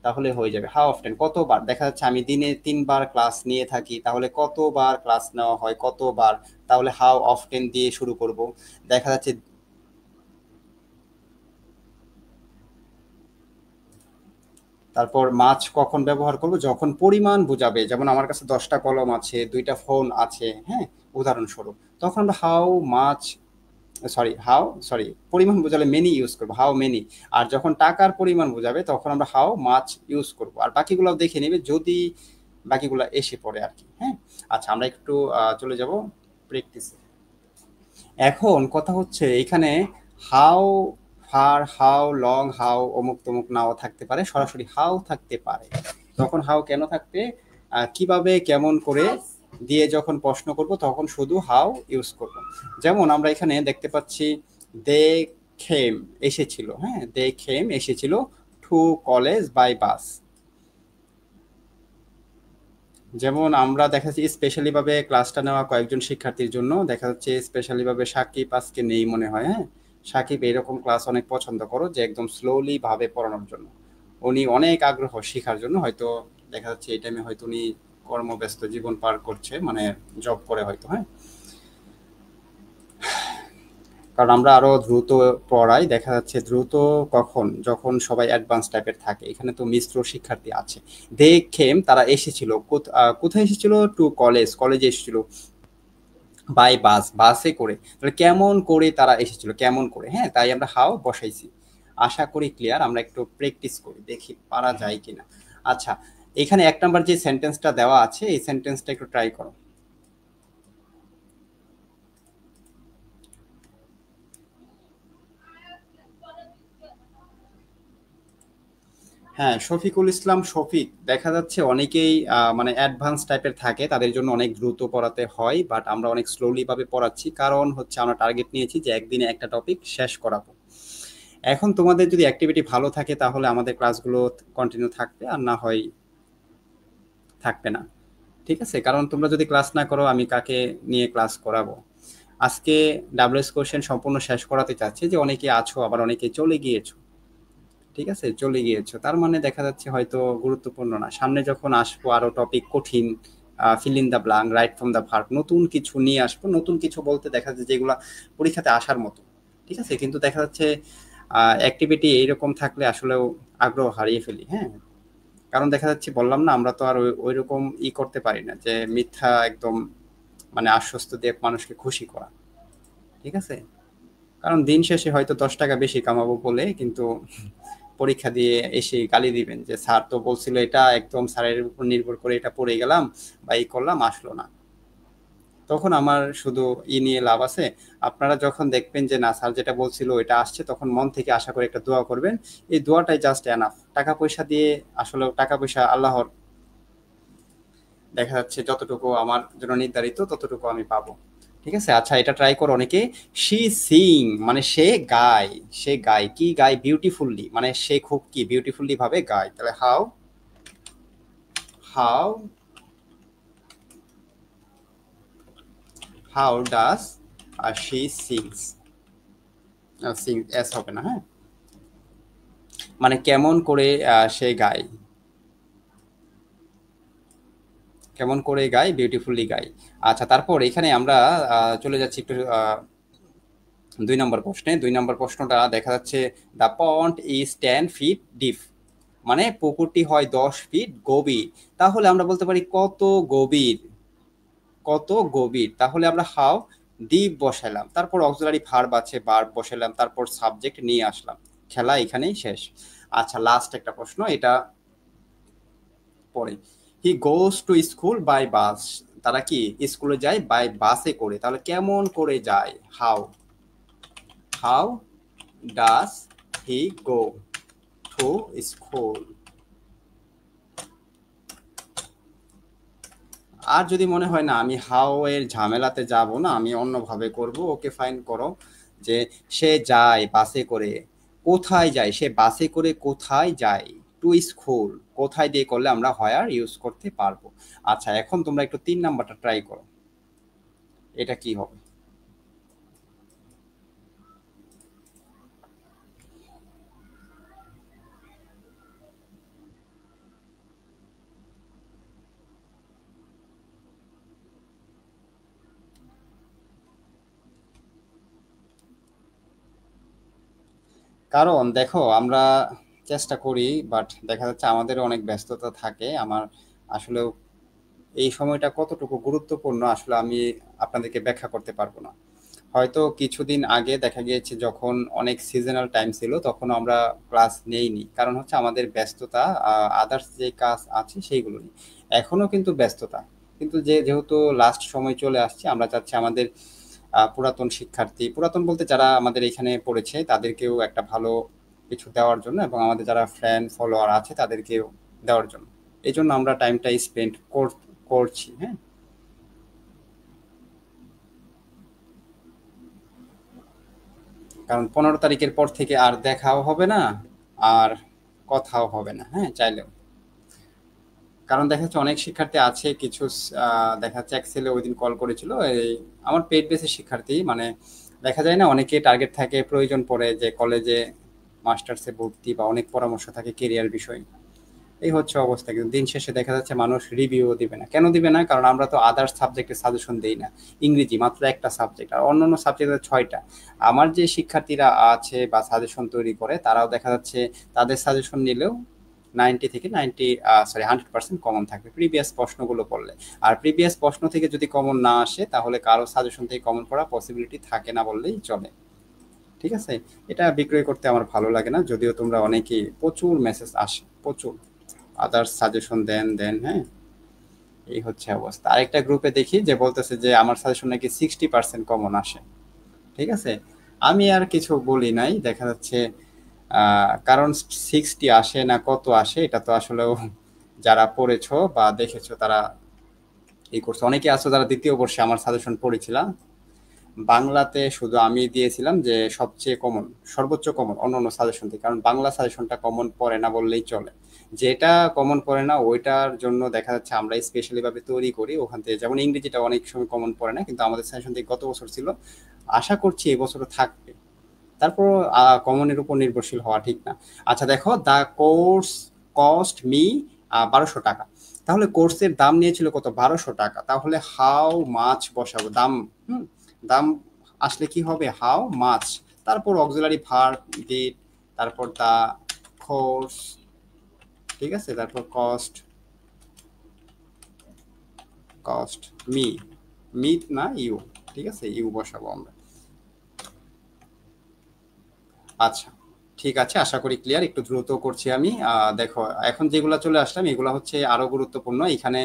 তাহলে হয়ে যাবে। হাউ অফটেন কতবার, দেখা যাচ্ছে আমি দিনে 3 বার ক্লাস নিয়ে থাকি, তাহলে কতবার ক্লাস নেওয়া হয়, কতবার, তাহলে হাউ অফটেন দিয়ে শুরু করব। দেখা যাচ্ছে তারপর মাছ কখন ব্যবহার করব, যখন পরিমাণ বোঝাবে। যেমন আমার কাছে 10টা কলম আছে, 2টা ফোন আছে, হ্যাঁ, উদাহরণস্বরূপ, তখন আমরা হাউ মাছ, সরি পরিমাণ বোঝালে মেনি ইউজ করবো, হাউ মেনি। আর যখন টাকার পরিমাণ বোঝাবে তখন আমরা হাউ মাছ ইউজ করব। আর বাকিগুলো দেখে নেবে যদি বাকিগুলো এসে পড়ে আর কি, হ্যাঁ। আচ্ছা, আমরা একটু চলে যাব প্র্যাকটিসে। এখন কথা হচ্ছে এখানে how far, how long, how অমুক তমুক নাও থাকতে পারে, সরাসরি হাউ থাকতে পারে। তখন হাউ কেন থাকবে, কিভাবে কেমন করে দিয়ে যখন প্রশ্ন করব তখন শুধু হাউ ইউজ করব। যেমন আমরা এখানে দেখতে পাচ্ছি দে খেম এসেছিল, হ্যাঁ, দে খেম এসেছিল টু কলেজ বাই বাস। যেমন আমরা দেখা যাচ্ছে স্পেশালি ভাবে ক্লাসটা নেওয়া কয়েকজন শিক্ষার্থীর জন্য, দেখা যাচ্ছে স্পেশালি ভাবে সাকিব আজকে নেই মনে হয়, হ্যাঁ। সাকিব এরকম ক্লাস অনেক পছন্দ করো যে একদম স্লোলি ভাবে পড়ানোর জন্য, উনি অনেক আগ্রহ শেখার জন্য। হয়তো দেখা যাচ্ছে এই টাইমে হয়তো উনি কর্মব্যস্ত জীবন পার করছে, মানে জব করে হয়তো, হ্যাঁ। কারণ আমরা আরো দ্রুত পড়াই, দেখা যাচ্ছে দ্রুত কখন, যখন সবাই অ্যাডভান্স টাইপের থাকে। এখানে তো মিশ্র শিক্ষার্থী আছে। দে খেম তারা এসেছিল, কোথায় এসেছিল, টু কলেজ কলেজে এসেছিল, বাই বাস বাসে করে। তাহলে কেমন করে তারা এসেছিল, কেমন করে, হ্যাঁ, তাই আমরা হাও বসাইছি। আশা করি ক্লিয়ার। আমরা একটু প্র্যাকটিস করি, দেখি পারা যায় কিনা। আচ্ছা, এখানে 1 নাম্বার যে সেন্টেন্সটা দেওয়া আছে এই সেন্টেন্সটা একটু ট্রাই করো। হ্যাঁ, শফিকুল ইসলাম শফিক, দেখা যাচ্ছে অনেকেই মানে অ্যাডভান্স টাইপের থাকে, তাদের জন্য অনেক দ্রুত পড়াতে হয়, বাট আমরা অনেক স্লোলি ভাবে পড়াচ্ছি, কারণ হচ্ছে আমরা টার্গেট নিয়েছি যে একদিনে একটা টপিক শেষ করাবো। এখন তোমাদের যদি অ্যাক্টিভিটি ভালো থাকে তাহলে আমাদের ক্লাসগুলো কন্টিনিউ থাকবে, আর না হয় থাকবে না, ঠিক আছে? কারণ তোমরা যদি ক্লাস না করো আমি কাকে নিয়ে ক্লাস করাবো। আজকে ডাব্লিউএস কোশ্চেন সম্পূর্ণ শেষ করাতে চাচ্ছি, যে অনেকে আছো আবার অনেকে চলে গিয়েছো, ঠিক আছে, চলে গিয়েছো তার মানে দেখা যাচ্ছে হয়তো গুরুত্বপূর্ণ না। সামনে যখন আসবো আরো টপিক কঠিন, fill in the blank, right from the verb, নতুন কিছু নিয়ে আসবো। নতুন কিছু বলতে দেখা যাচ্ছে যেগুলা পরীক্ষাতে আসার মতো, ঠিক আছে, কিন্তু দেখা যাচ্ছে অ্যাক্টিভিটি এইরকম থাকলে আসলেও আগ্রহ হারিয়ে ফেলি। হ্যাঁ, কারণ দেখা যাচ্ছে বললাম না, আমরা তো আর ওই রকম করতে পারি না যে মিথ্যা একদম মানে আশ্বস্ত দিয়ে মানুষকে খুশি করা। ঠিক আছে, কারণ দিন শেষে হয়তো 10 টাকা বেশি কামাবো বলে কিন্তু পরীক্ষা দিয়ে এসে গালি দিবেন যে স্যার তো বলছিল এটা, একদম স্যারের উপর নির্ভর করে এটা পড়ে গেলাম বা এই করলাম, আসলো না। তখন আমার শুধু নিয়ে লাভ আছে? আপনারা যখন দেখবেন যে না স্যার যেটা বলছিল এটা আসছে, তখন মন থেকে আশা করে একটা দোয়া করবেন। এই দোয়াটাই জাস্ট এনাফ। টাকা পয়সা দিয়ে আসলে, টাকা পয়সা আল্লাহর, দেখা যাচ্ছে যতটুকু আমার জন্য নির্ধারিত ততটুকু আমি পাবো। ঠিক আছে, আচ্ছা এটা ট্রাই করো অনেকে। শি সিং মানে সে গায়, সে গায় কি গায়? বিউটিফুললি, মানে সে খুব কি বিউটিফুললি ভাবে গায়। তাহলে how how how does she sings. Singh S হবে না, হ্যাঁ, মানে কেমন করে সে গায়, কেমন করে গায়, বিউটিফুলি গায়। আচ্ছা, তারপর এখানে আমরা চলে যাচ্ছি একটু 2 নম্বর প্রশ্নে। 2 নম্বর প্রশ্নটা দেখা যাচ্ছে the pond is 10 fit deep, মানে পুকুরটি হয় 10 ফিট গভীর। তাহলে আমরা বলতে পারি কত গভীর, কত গভীর। তাহলে আমরা হাউ ডিপ বসাইলাম, তারপর অক্সিলারি ভার্ব আছে, ভার্ব বসাইলাম, তারপর সাবজেক্ট নিয়ে আসলাম। খেলা এখানেই শেষ। আচ্ছা, লাস্ট একটা প্রশ্ন, এটা পরে। He goes to school by bus, তারা কি স্কুলে যায় বাই বাসে করে। তাহলে কেমন করে যায়? How how does he go to school. আর যদি মনে হয় না আমি হাউ এর ঝামেলাতে যাব না, আমি অন্যভাবে করব, ওকে ফাইন করো যে সে যায় বাসে করে। কোথায় যায়? সে বাসে করে কোথায় যায়? টু স্কুল, কোথায় দিয়ে করলে আমরা হোয়ার ইউজ করতে পারবো। আচ্ছা, এখন তোমরা একটু 3 নাম্বারটা ট্রাই করো, এটা কি হবে? কারণ দেখো আমরা চেষ্টা করি, বাট দেখা যাচ্ছে আমাদের অনেক ব্যস্ততা থাকে। আমার আসলেও এই সময়টা কতটুকু গুরুত্বপূর্ণ আসলে আমি আপনাদেরকে ব্যাখ্যা করতে পারবো না। হয়তো কিছুদিন আগে দেখা গিয়েছে যখন অনেক সিজনাল টাইম ছিল তখন আমরা ক্লাস নেইনি, কারণ হচ্ছে আমাদের ব্যস্ততা, আদার্স যে কাজ আছে সেইগুলো নিয়ে। এখনো কিন্তু ব্যস্ততা, কিন্তু যেহেতু লাস্ট সময় চলে আসছে, আমরা চাচ্ছি আমাদের পুরাতন শিক্ষার্থী, পুরাতন বলতে যারা আমাদের এখানে পড়েছে তাদেরকেও একটা ভালো কিছু দেওয়ার জন্য, এবং আমাদের যারা ফ্রেন্ড ফলোয়ার আছে তাদেরকেও দেওয়ার জন্য। এই জন্য আমরা টাইমটা স্পেন্ড করছি। হ্যাঁ, কারণ 15 তারিখের পর থেকে আর দেখাও হবে না, আর কথাও হবে না, হ্যাঁ, চাইলেও। কারণ দেখা যাচ্ছে অনেক শিক্ষার্থী আছে কিছু, দেখা যাচ্ছে এক ছেলে ওই দিন কল করেছিল, এই আমার পেড বেসের শিক্ষার্থী, মানে দেখা যায় না অনেকে টার্গেট থাকে, প্রয়োজন পড়ে যে কলেজে মাস্টার্সে ভর্তি বা অনেক পরামর্শ থাকে কেরিয়ার বিষয়। এই হচ্ছে অবস্থা, কিন্তু দিন শেষে দেখা যাচ্ছে মানুষ রিভিউ দিবে না। কেন দিবে না? কারণ আমরা তো আদার্স সাবজেক্টের সাজেশন দেই না। ইংরেজি মাত্র একটা সাবজেক্ট, আর অন্যান্য সাবজেক্টের 6টা। আমার যে শিক্ষার্থীরা আছে বা সাজেশন তৈরি করে, তারাও দেখা যাচ্ছে তাদের সাজেশন নিলেও 100% কমন থাকবে প্রিভিয়াস প্রশ্নগুলো পড়লে। আর প্রিভিয়াস প্রশ্ন থেকে যদি কমন না আসে, তাহলে কারো সাজেশন থেকে কমন পড়া পসিবিলিটি থাকে না বললেই চলে। ঠিক আছে, এটা বিক্রয় করতে আমার ভালো লাগে না, যদিও তোমরা অনেকেই, প্রচুর মেসেজ আসে, প্রচুর আদার্স সাজেশন দেন। হ্যাঁ, এই হচ্ছে অবস্থা। আরেকটা গ্রুপে দেখি যে বলতেছে যে আমার সাজেশন নাকি 60% কমন আসে। ঠিক আছে, আমি আর কিছু বলি নাই, দেখা যাচ্ছে কারণ 60 আসে না কত আসে এটা তো আসলেও যারা পড়েছো বা দেখেছো তারা এই করছে। অনেকে আছো যারা দ্বিতীয় বর্ষে আমার সাজেশন পড়েছিলাম, বাংলাতে শুধু আমি দিয়েছিলাম যে সবচেয়ে কমন, সর্বোচ্চ কমন অন্য সাজেশন থেকে, কারণ বাংলা সাজেশনটা কমন পড়ে না বললেই চলে। যেটা কমন পড়ে না ওইটার জন্য দেখা যাচ্ছে আমরা স্পেশালি ভাবে তৈরি করি ওখান থেকে। যেমন ইংরেজিটা অনেক সময় কমন পড়ে না, কিন্তু আমাদের সাজেশন থেকে গত বছর ছিল, আশা করছি এবছরও থাকবে। তারপর কমনের উপর নির্ভরশীল হওয়া ঠিক না। আচ্ছা দেখো, দ্য কোর্স কস্ট মি 1200 টাকা। তাহলে কোর্সের দাম নিয়েছিল কত? 1200 টাকা। তাহলে হাউ মাছ বসাবো, দাম। হুম, দাম আসলে কি হবে? How much. তারপর অক্সিলারি ভার্ব ডিড, তারপর দা, কোর্স, ঠিক আছে, তারপর কস্ট, কস্ট মি, মিট না ইউ, ঠিক আছে, ইউ বসাবো আমরা। আচ্ছা ঠিক আছে, আশা করি ক্লিয়ার। একটু দ্রুত করছি আমি। দেখো এখন যেগুলো চলে আসলাম এগুলো হচ্ছে আরো গুরুত্বপূর্ণ। এখানে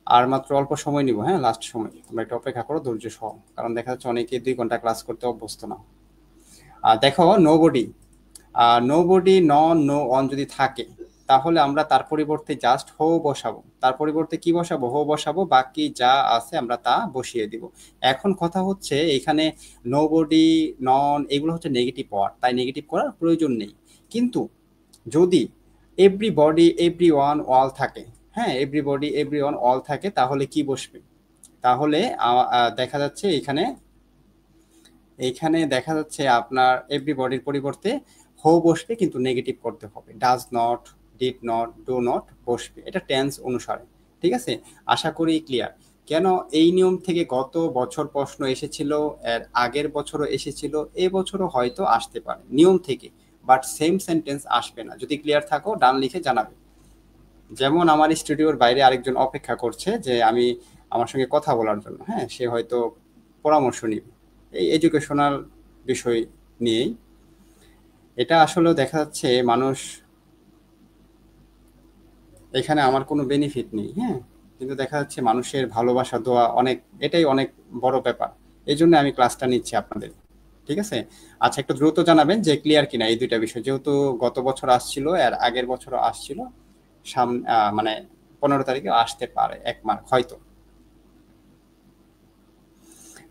আর মাত্র অল্প সময় নিব, হ্যাঁ, লাস্ট সময়, তোমরা একটু অপেক্ষা করো ধৈর্য সহ, কারণ দেখা যাচ্ছে অনেকে 2 ঘন্টা ক্লাস করতে অভ্যস্ত না। দেখো nobody, nobody, none, no, one যদি থাকে তাহলে আমরা তার পরিবর্তে জাস্ট হো বসাবো। তার পরিবর্তে কি বসাবো? হো বসাবো, বাকি যা আছে আমরা তা বসিয়ে দিব। এখন কথা হচ্ছে এখানে নোবডি, নন এগুলো হচ্ছে নেগেটিভ ওয়ার্ড, তাই নেগেটিভ করার প্রয়োজন নেই। কিন্তু যদি এভরিবডি, এভরি ওয়ান, অল থাকে, হ্যাঁ, এভরিবডি, এভরি ওয়ান, অল থাকে তাহলে কি বসবে? তাহলে দেখা যাচ্ছে এখানে, এইখানে দেখা যাচ্ছে আপনার এভরিবডির পরিবর্তে হো বসবে, কিন্তু নেগেটিভ করতে হবে, does not, did not, do not বসবে, এটা টেন্স অনুসারে। ঠিক আছে, আশা করি ক্লিয়ার। কেন এই নিয়ম থেকে গত বছর প্রশ্ন এসেছিল, এর আগের বছরও এসেছিল, এ বছরও হয়তো আসতে পারে নিয়ম থেকে, বাট সেম সেন্টেন্স আসবে না। যদি ক্লিয়ার থাকো ডান লিখে জানাবে। যেমন আমার স্টুডিওর বাইরে আরেকজন অপেক্ষা করছে যে আমি, আমার সঙ্গে কথা বলার জন্য, হ্যাঁ, সে হয়তো পরামর্শ নিবে এই এডুকেশনাল বিষয় নিয়েই। এটা আসলে দেখা যাচ্ছে মানুষ, এখানে আমার কোনো বেনিফিট নেই, হ্যাঁ, কিন্তু দেখা যাচ্ছে মানুষের ভালোবাসা দোয়া অনেক, এটাই অনেক বড় ব্যাপার। এই জন্য আমি ক্লাসটা নিচ্ছি আপনাদের। ঠিক আছে, আচ্ছা একটু দ্রুত জানাবেন যে ক্লিয়ার কিনা এই দুইটা বিষয়, যেহেতু গত বছর আসছিল আর আগের বছরও আসছিল, মানে 15 তারিখে আসতে পারে 1 মার্ক হয়তো।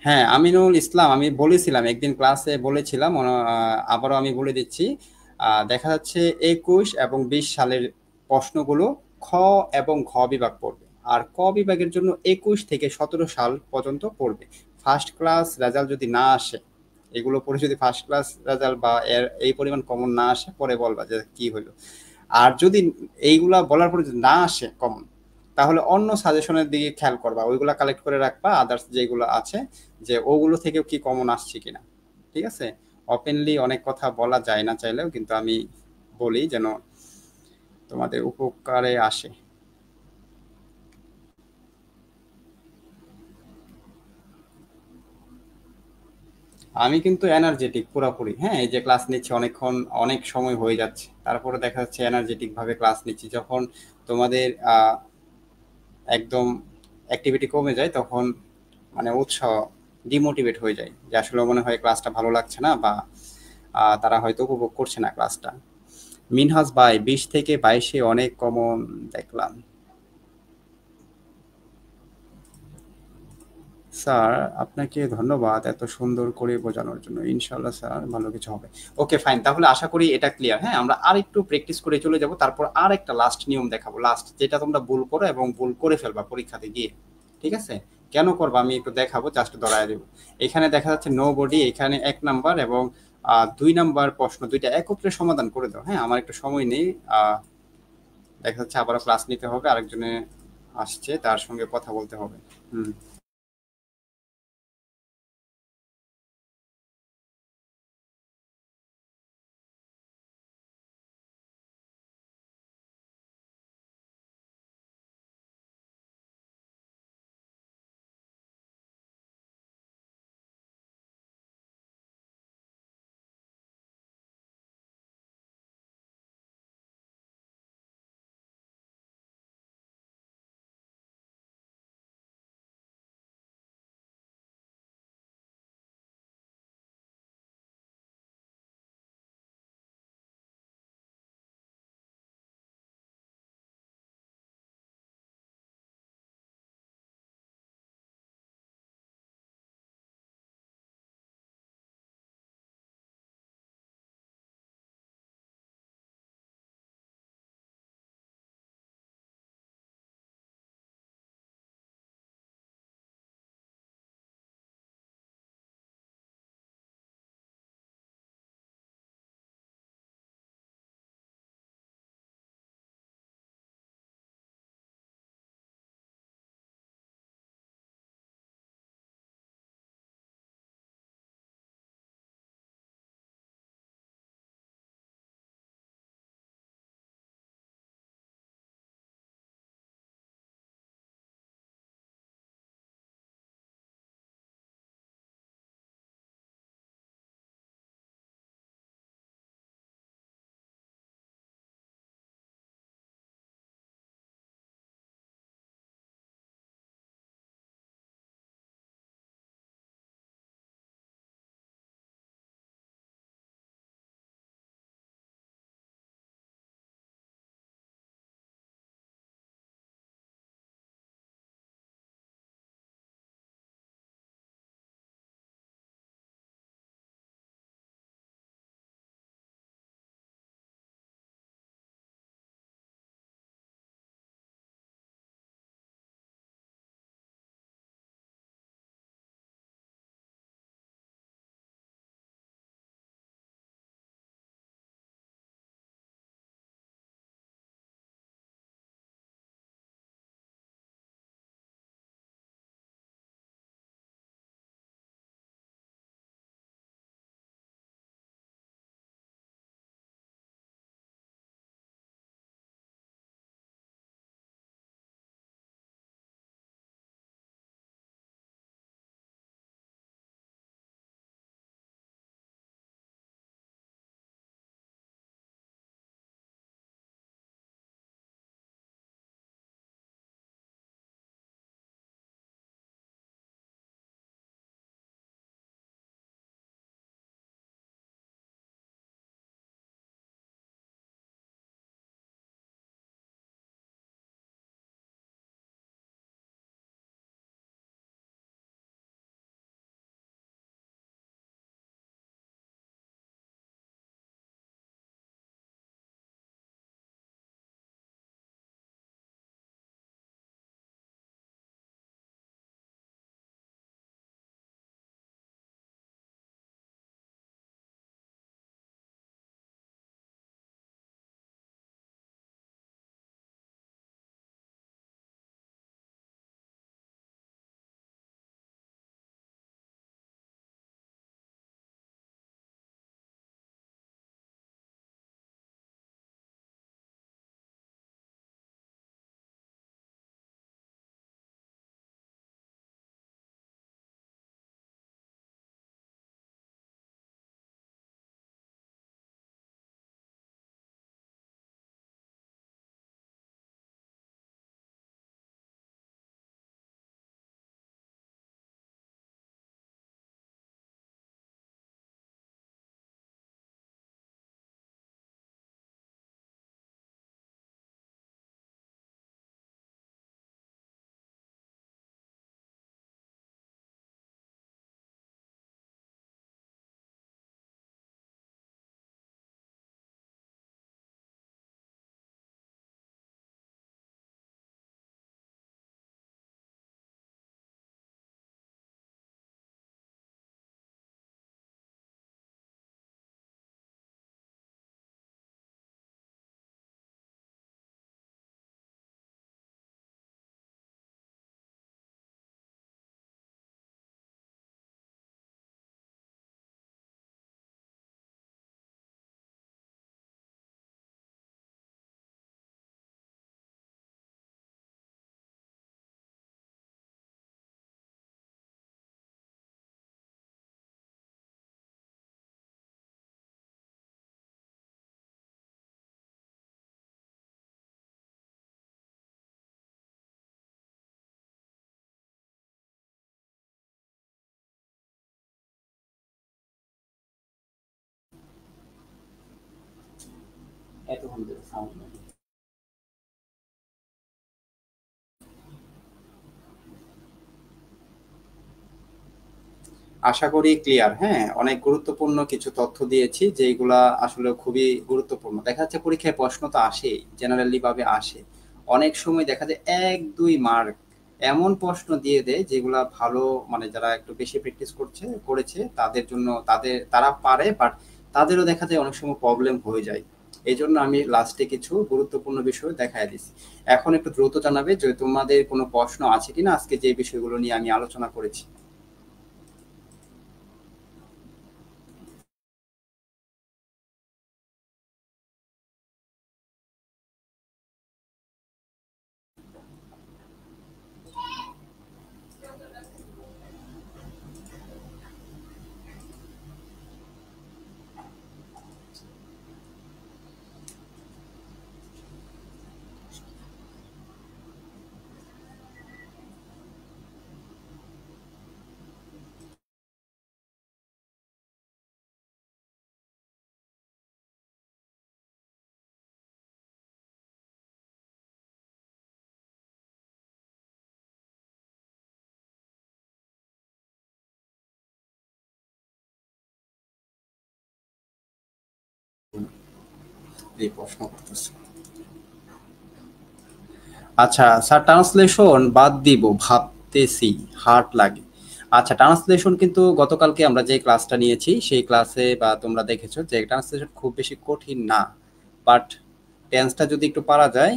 হ্যাঁ, আমিনুল ইসলাম, আমি বলেছিলাম একদিন ক্লাসে বলেছিলাম, আবারও আমি বলে দিচ্ছি। দেখা যাচ্ছে 21 এবং 20 সালের প্রশ্নগুলো খ এবং ঘ বিভাগ পড়বে, আর ক বিভাগের জন্য 21 থেকে 17 সাল পর্যন্ত পড়বে। ফার্স্ট ক্লাস রেজাল্ট যদি না আসে, এগুলো পড়ে যদি ফার্স্ট ক্লাস রেজাল্ট বা এর এই পরিমাণ কমন না আসে, পরে বলবা যে কি হইলো। আর যদি এইগুলা বলার পরে যদি না আসে কমন, তাহলে অন্য সাজেশনের দিকে খেয়াল করবা, ওইগুলা কালেক্ট করে রাখবা, আদার্স যেগুলো আছে যে ওগুলো থেকেও কি কমন আসছে কিনা। ঠিক আছে, ওপেনলি অনেক কথা বলা যায় না চাইলেও, কিন্তু আমি বলি যেন তোমাদের উপকারে আসে। আমি কিন্তু এনার্জেটিক পুরোপুরি, হ্যাঁ, এই যে ক্লাস নিচ্ছি অনেকক্ষণ, অনেক সময় হয়ে যাচ্ছে, তারপরে দেখা যাচ্ছে এনার্জেটিক ভাবে ক্লাস নিচ্ছি। যখন তোমাদের একদম অ্যাক্টিভিটি কমে যায় তখন মানে উৎসাহ ডিমোটিভেট হয়ে যায়, যে আসলে মনে হয় ক্লাসটা ভালো লাগছে না, বা তারা হয়তো উপভোগ করছে না ক্লাসটা। মিনহাজ ভাই, 20 থেকে 22-এ অনেক কমন দেখলাম। স্যার আপনাকে ধন্যবাদ এত সুন্দর করে বোঝানোর জন্য, ইনশাল্লাহ স্যার ভালো কিছু হবে। ওকে ফাইন, তাহলে আশা করি এটা ক্লিয়ার। হ্যাঁ, আমরা আর একটু প্র্যাকটিস করে চলে যাব, তারপর আর একটা লাস্ট নিয়ম দেখাবো, লাস্ট যেটা তোমরা ভুল করো এবং ভুল করে ফেলবা পরীক্ষাতে গিয়ে। ঠিক আছে, কেন করবা আমি একটু দেখাবো, জাস্ট ধরায় দেবো। এখানে দেখা যাচ্ছে নো বডি, এখানে 1 নাম্বার এবং 2 নাম্বার প্রশ্ন দুইটা একত্রে সমাধান করে দাও। হ্যাঁ, আমার একটু সময় নেই। দেখা যাচ্ছে আবারও ক্লাস নিতে হবে, আরেকজনে আসছে, তার সঙ্গে কথা বলতে হবে। হুম। আশা করি ক্লিয়ার। হ্যাঁ, অনেক গুরুত্বপূর্ণ কিছু তথ্য দিয়েছি যেগুলা আসলে খুবই গুরুত্বপূর্ণ। দেখা যাচ্ছে পরীক্ষায় প্রশ্ন তো আসেই, জেনারেলি ভাবে আসে। অনেক সময় দেখা যায় ১-২ মার্ক এমন প্রশ্ন দিয়ে দেয় যেগুলা ভালো, মানে যারা একটু বেশি প্র্যাকটিস করেছে তাদের জন্য, তারা পারে, বাট তাদেরও দেখা যায় অনেক সময় প্রবলেম হয়ে যায়। এজন্য আমি লাস্টে কিছু গুরুত্বপূর্ণ বিষয় দেখায় দিছি। এখন একটু দ্রুত জানাবে যে তোমাদের কোনো প্রশ্ন আছে কিনা আজকে যে বিষয়গুলো নিয়ে আমি আলোচনা করেছি। এই প্রশ্ন করতেছে। আচ্ছা স্যার, ট্রান্সলেশন বাদ দিব ভাবতেছি, হার্ড লাগে। আচ্ছা, ট্রান্সলেশন কিন্তু গতকালকে আমরা যে ক্লাসটা নিয়েছি সেই ক্লাসে বা তোমরা দেখেছো যে ট্রান্সলেশন খুব বেশি কঠিন না, বাট টেন্সটা যদি একটু পারা যায়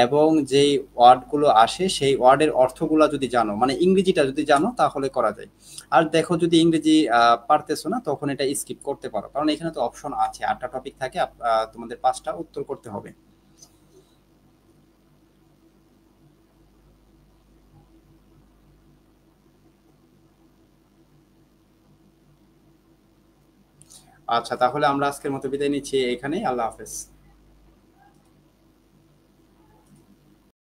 এবং যেই ওয়ার্ডগুলো আসে সেই ওয়ার্ডের অর্থগুলো যদি জানো, মানে ইংরেজিটা যদি জানো তাহলে করা যায়। আর দেখো যদি ইংরেজি পারতেছো না তখন এটা স্কিপ করতে পারো, কারণ এখানে তো অপশন আছে, 8টা টপিক থাকে, তোমাদের 5টা উত্তর করতে হবে। আচ্ছা, তাহলে আমরা আজকের মতো বিদায় নিচ্ছি এখানেই। আল্লাহ হাফেজ।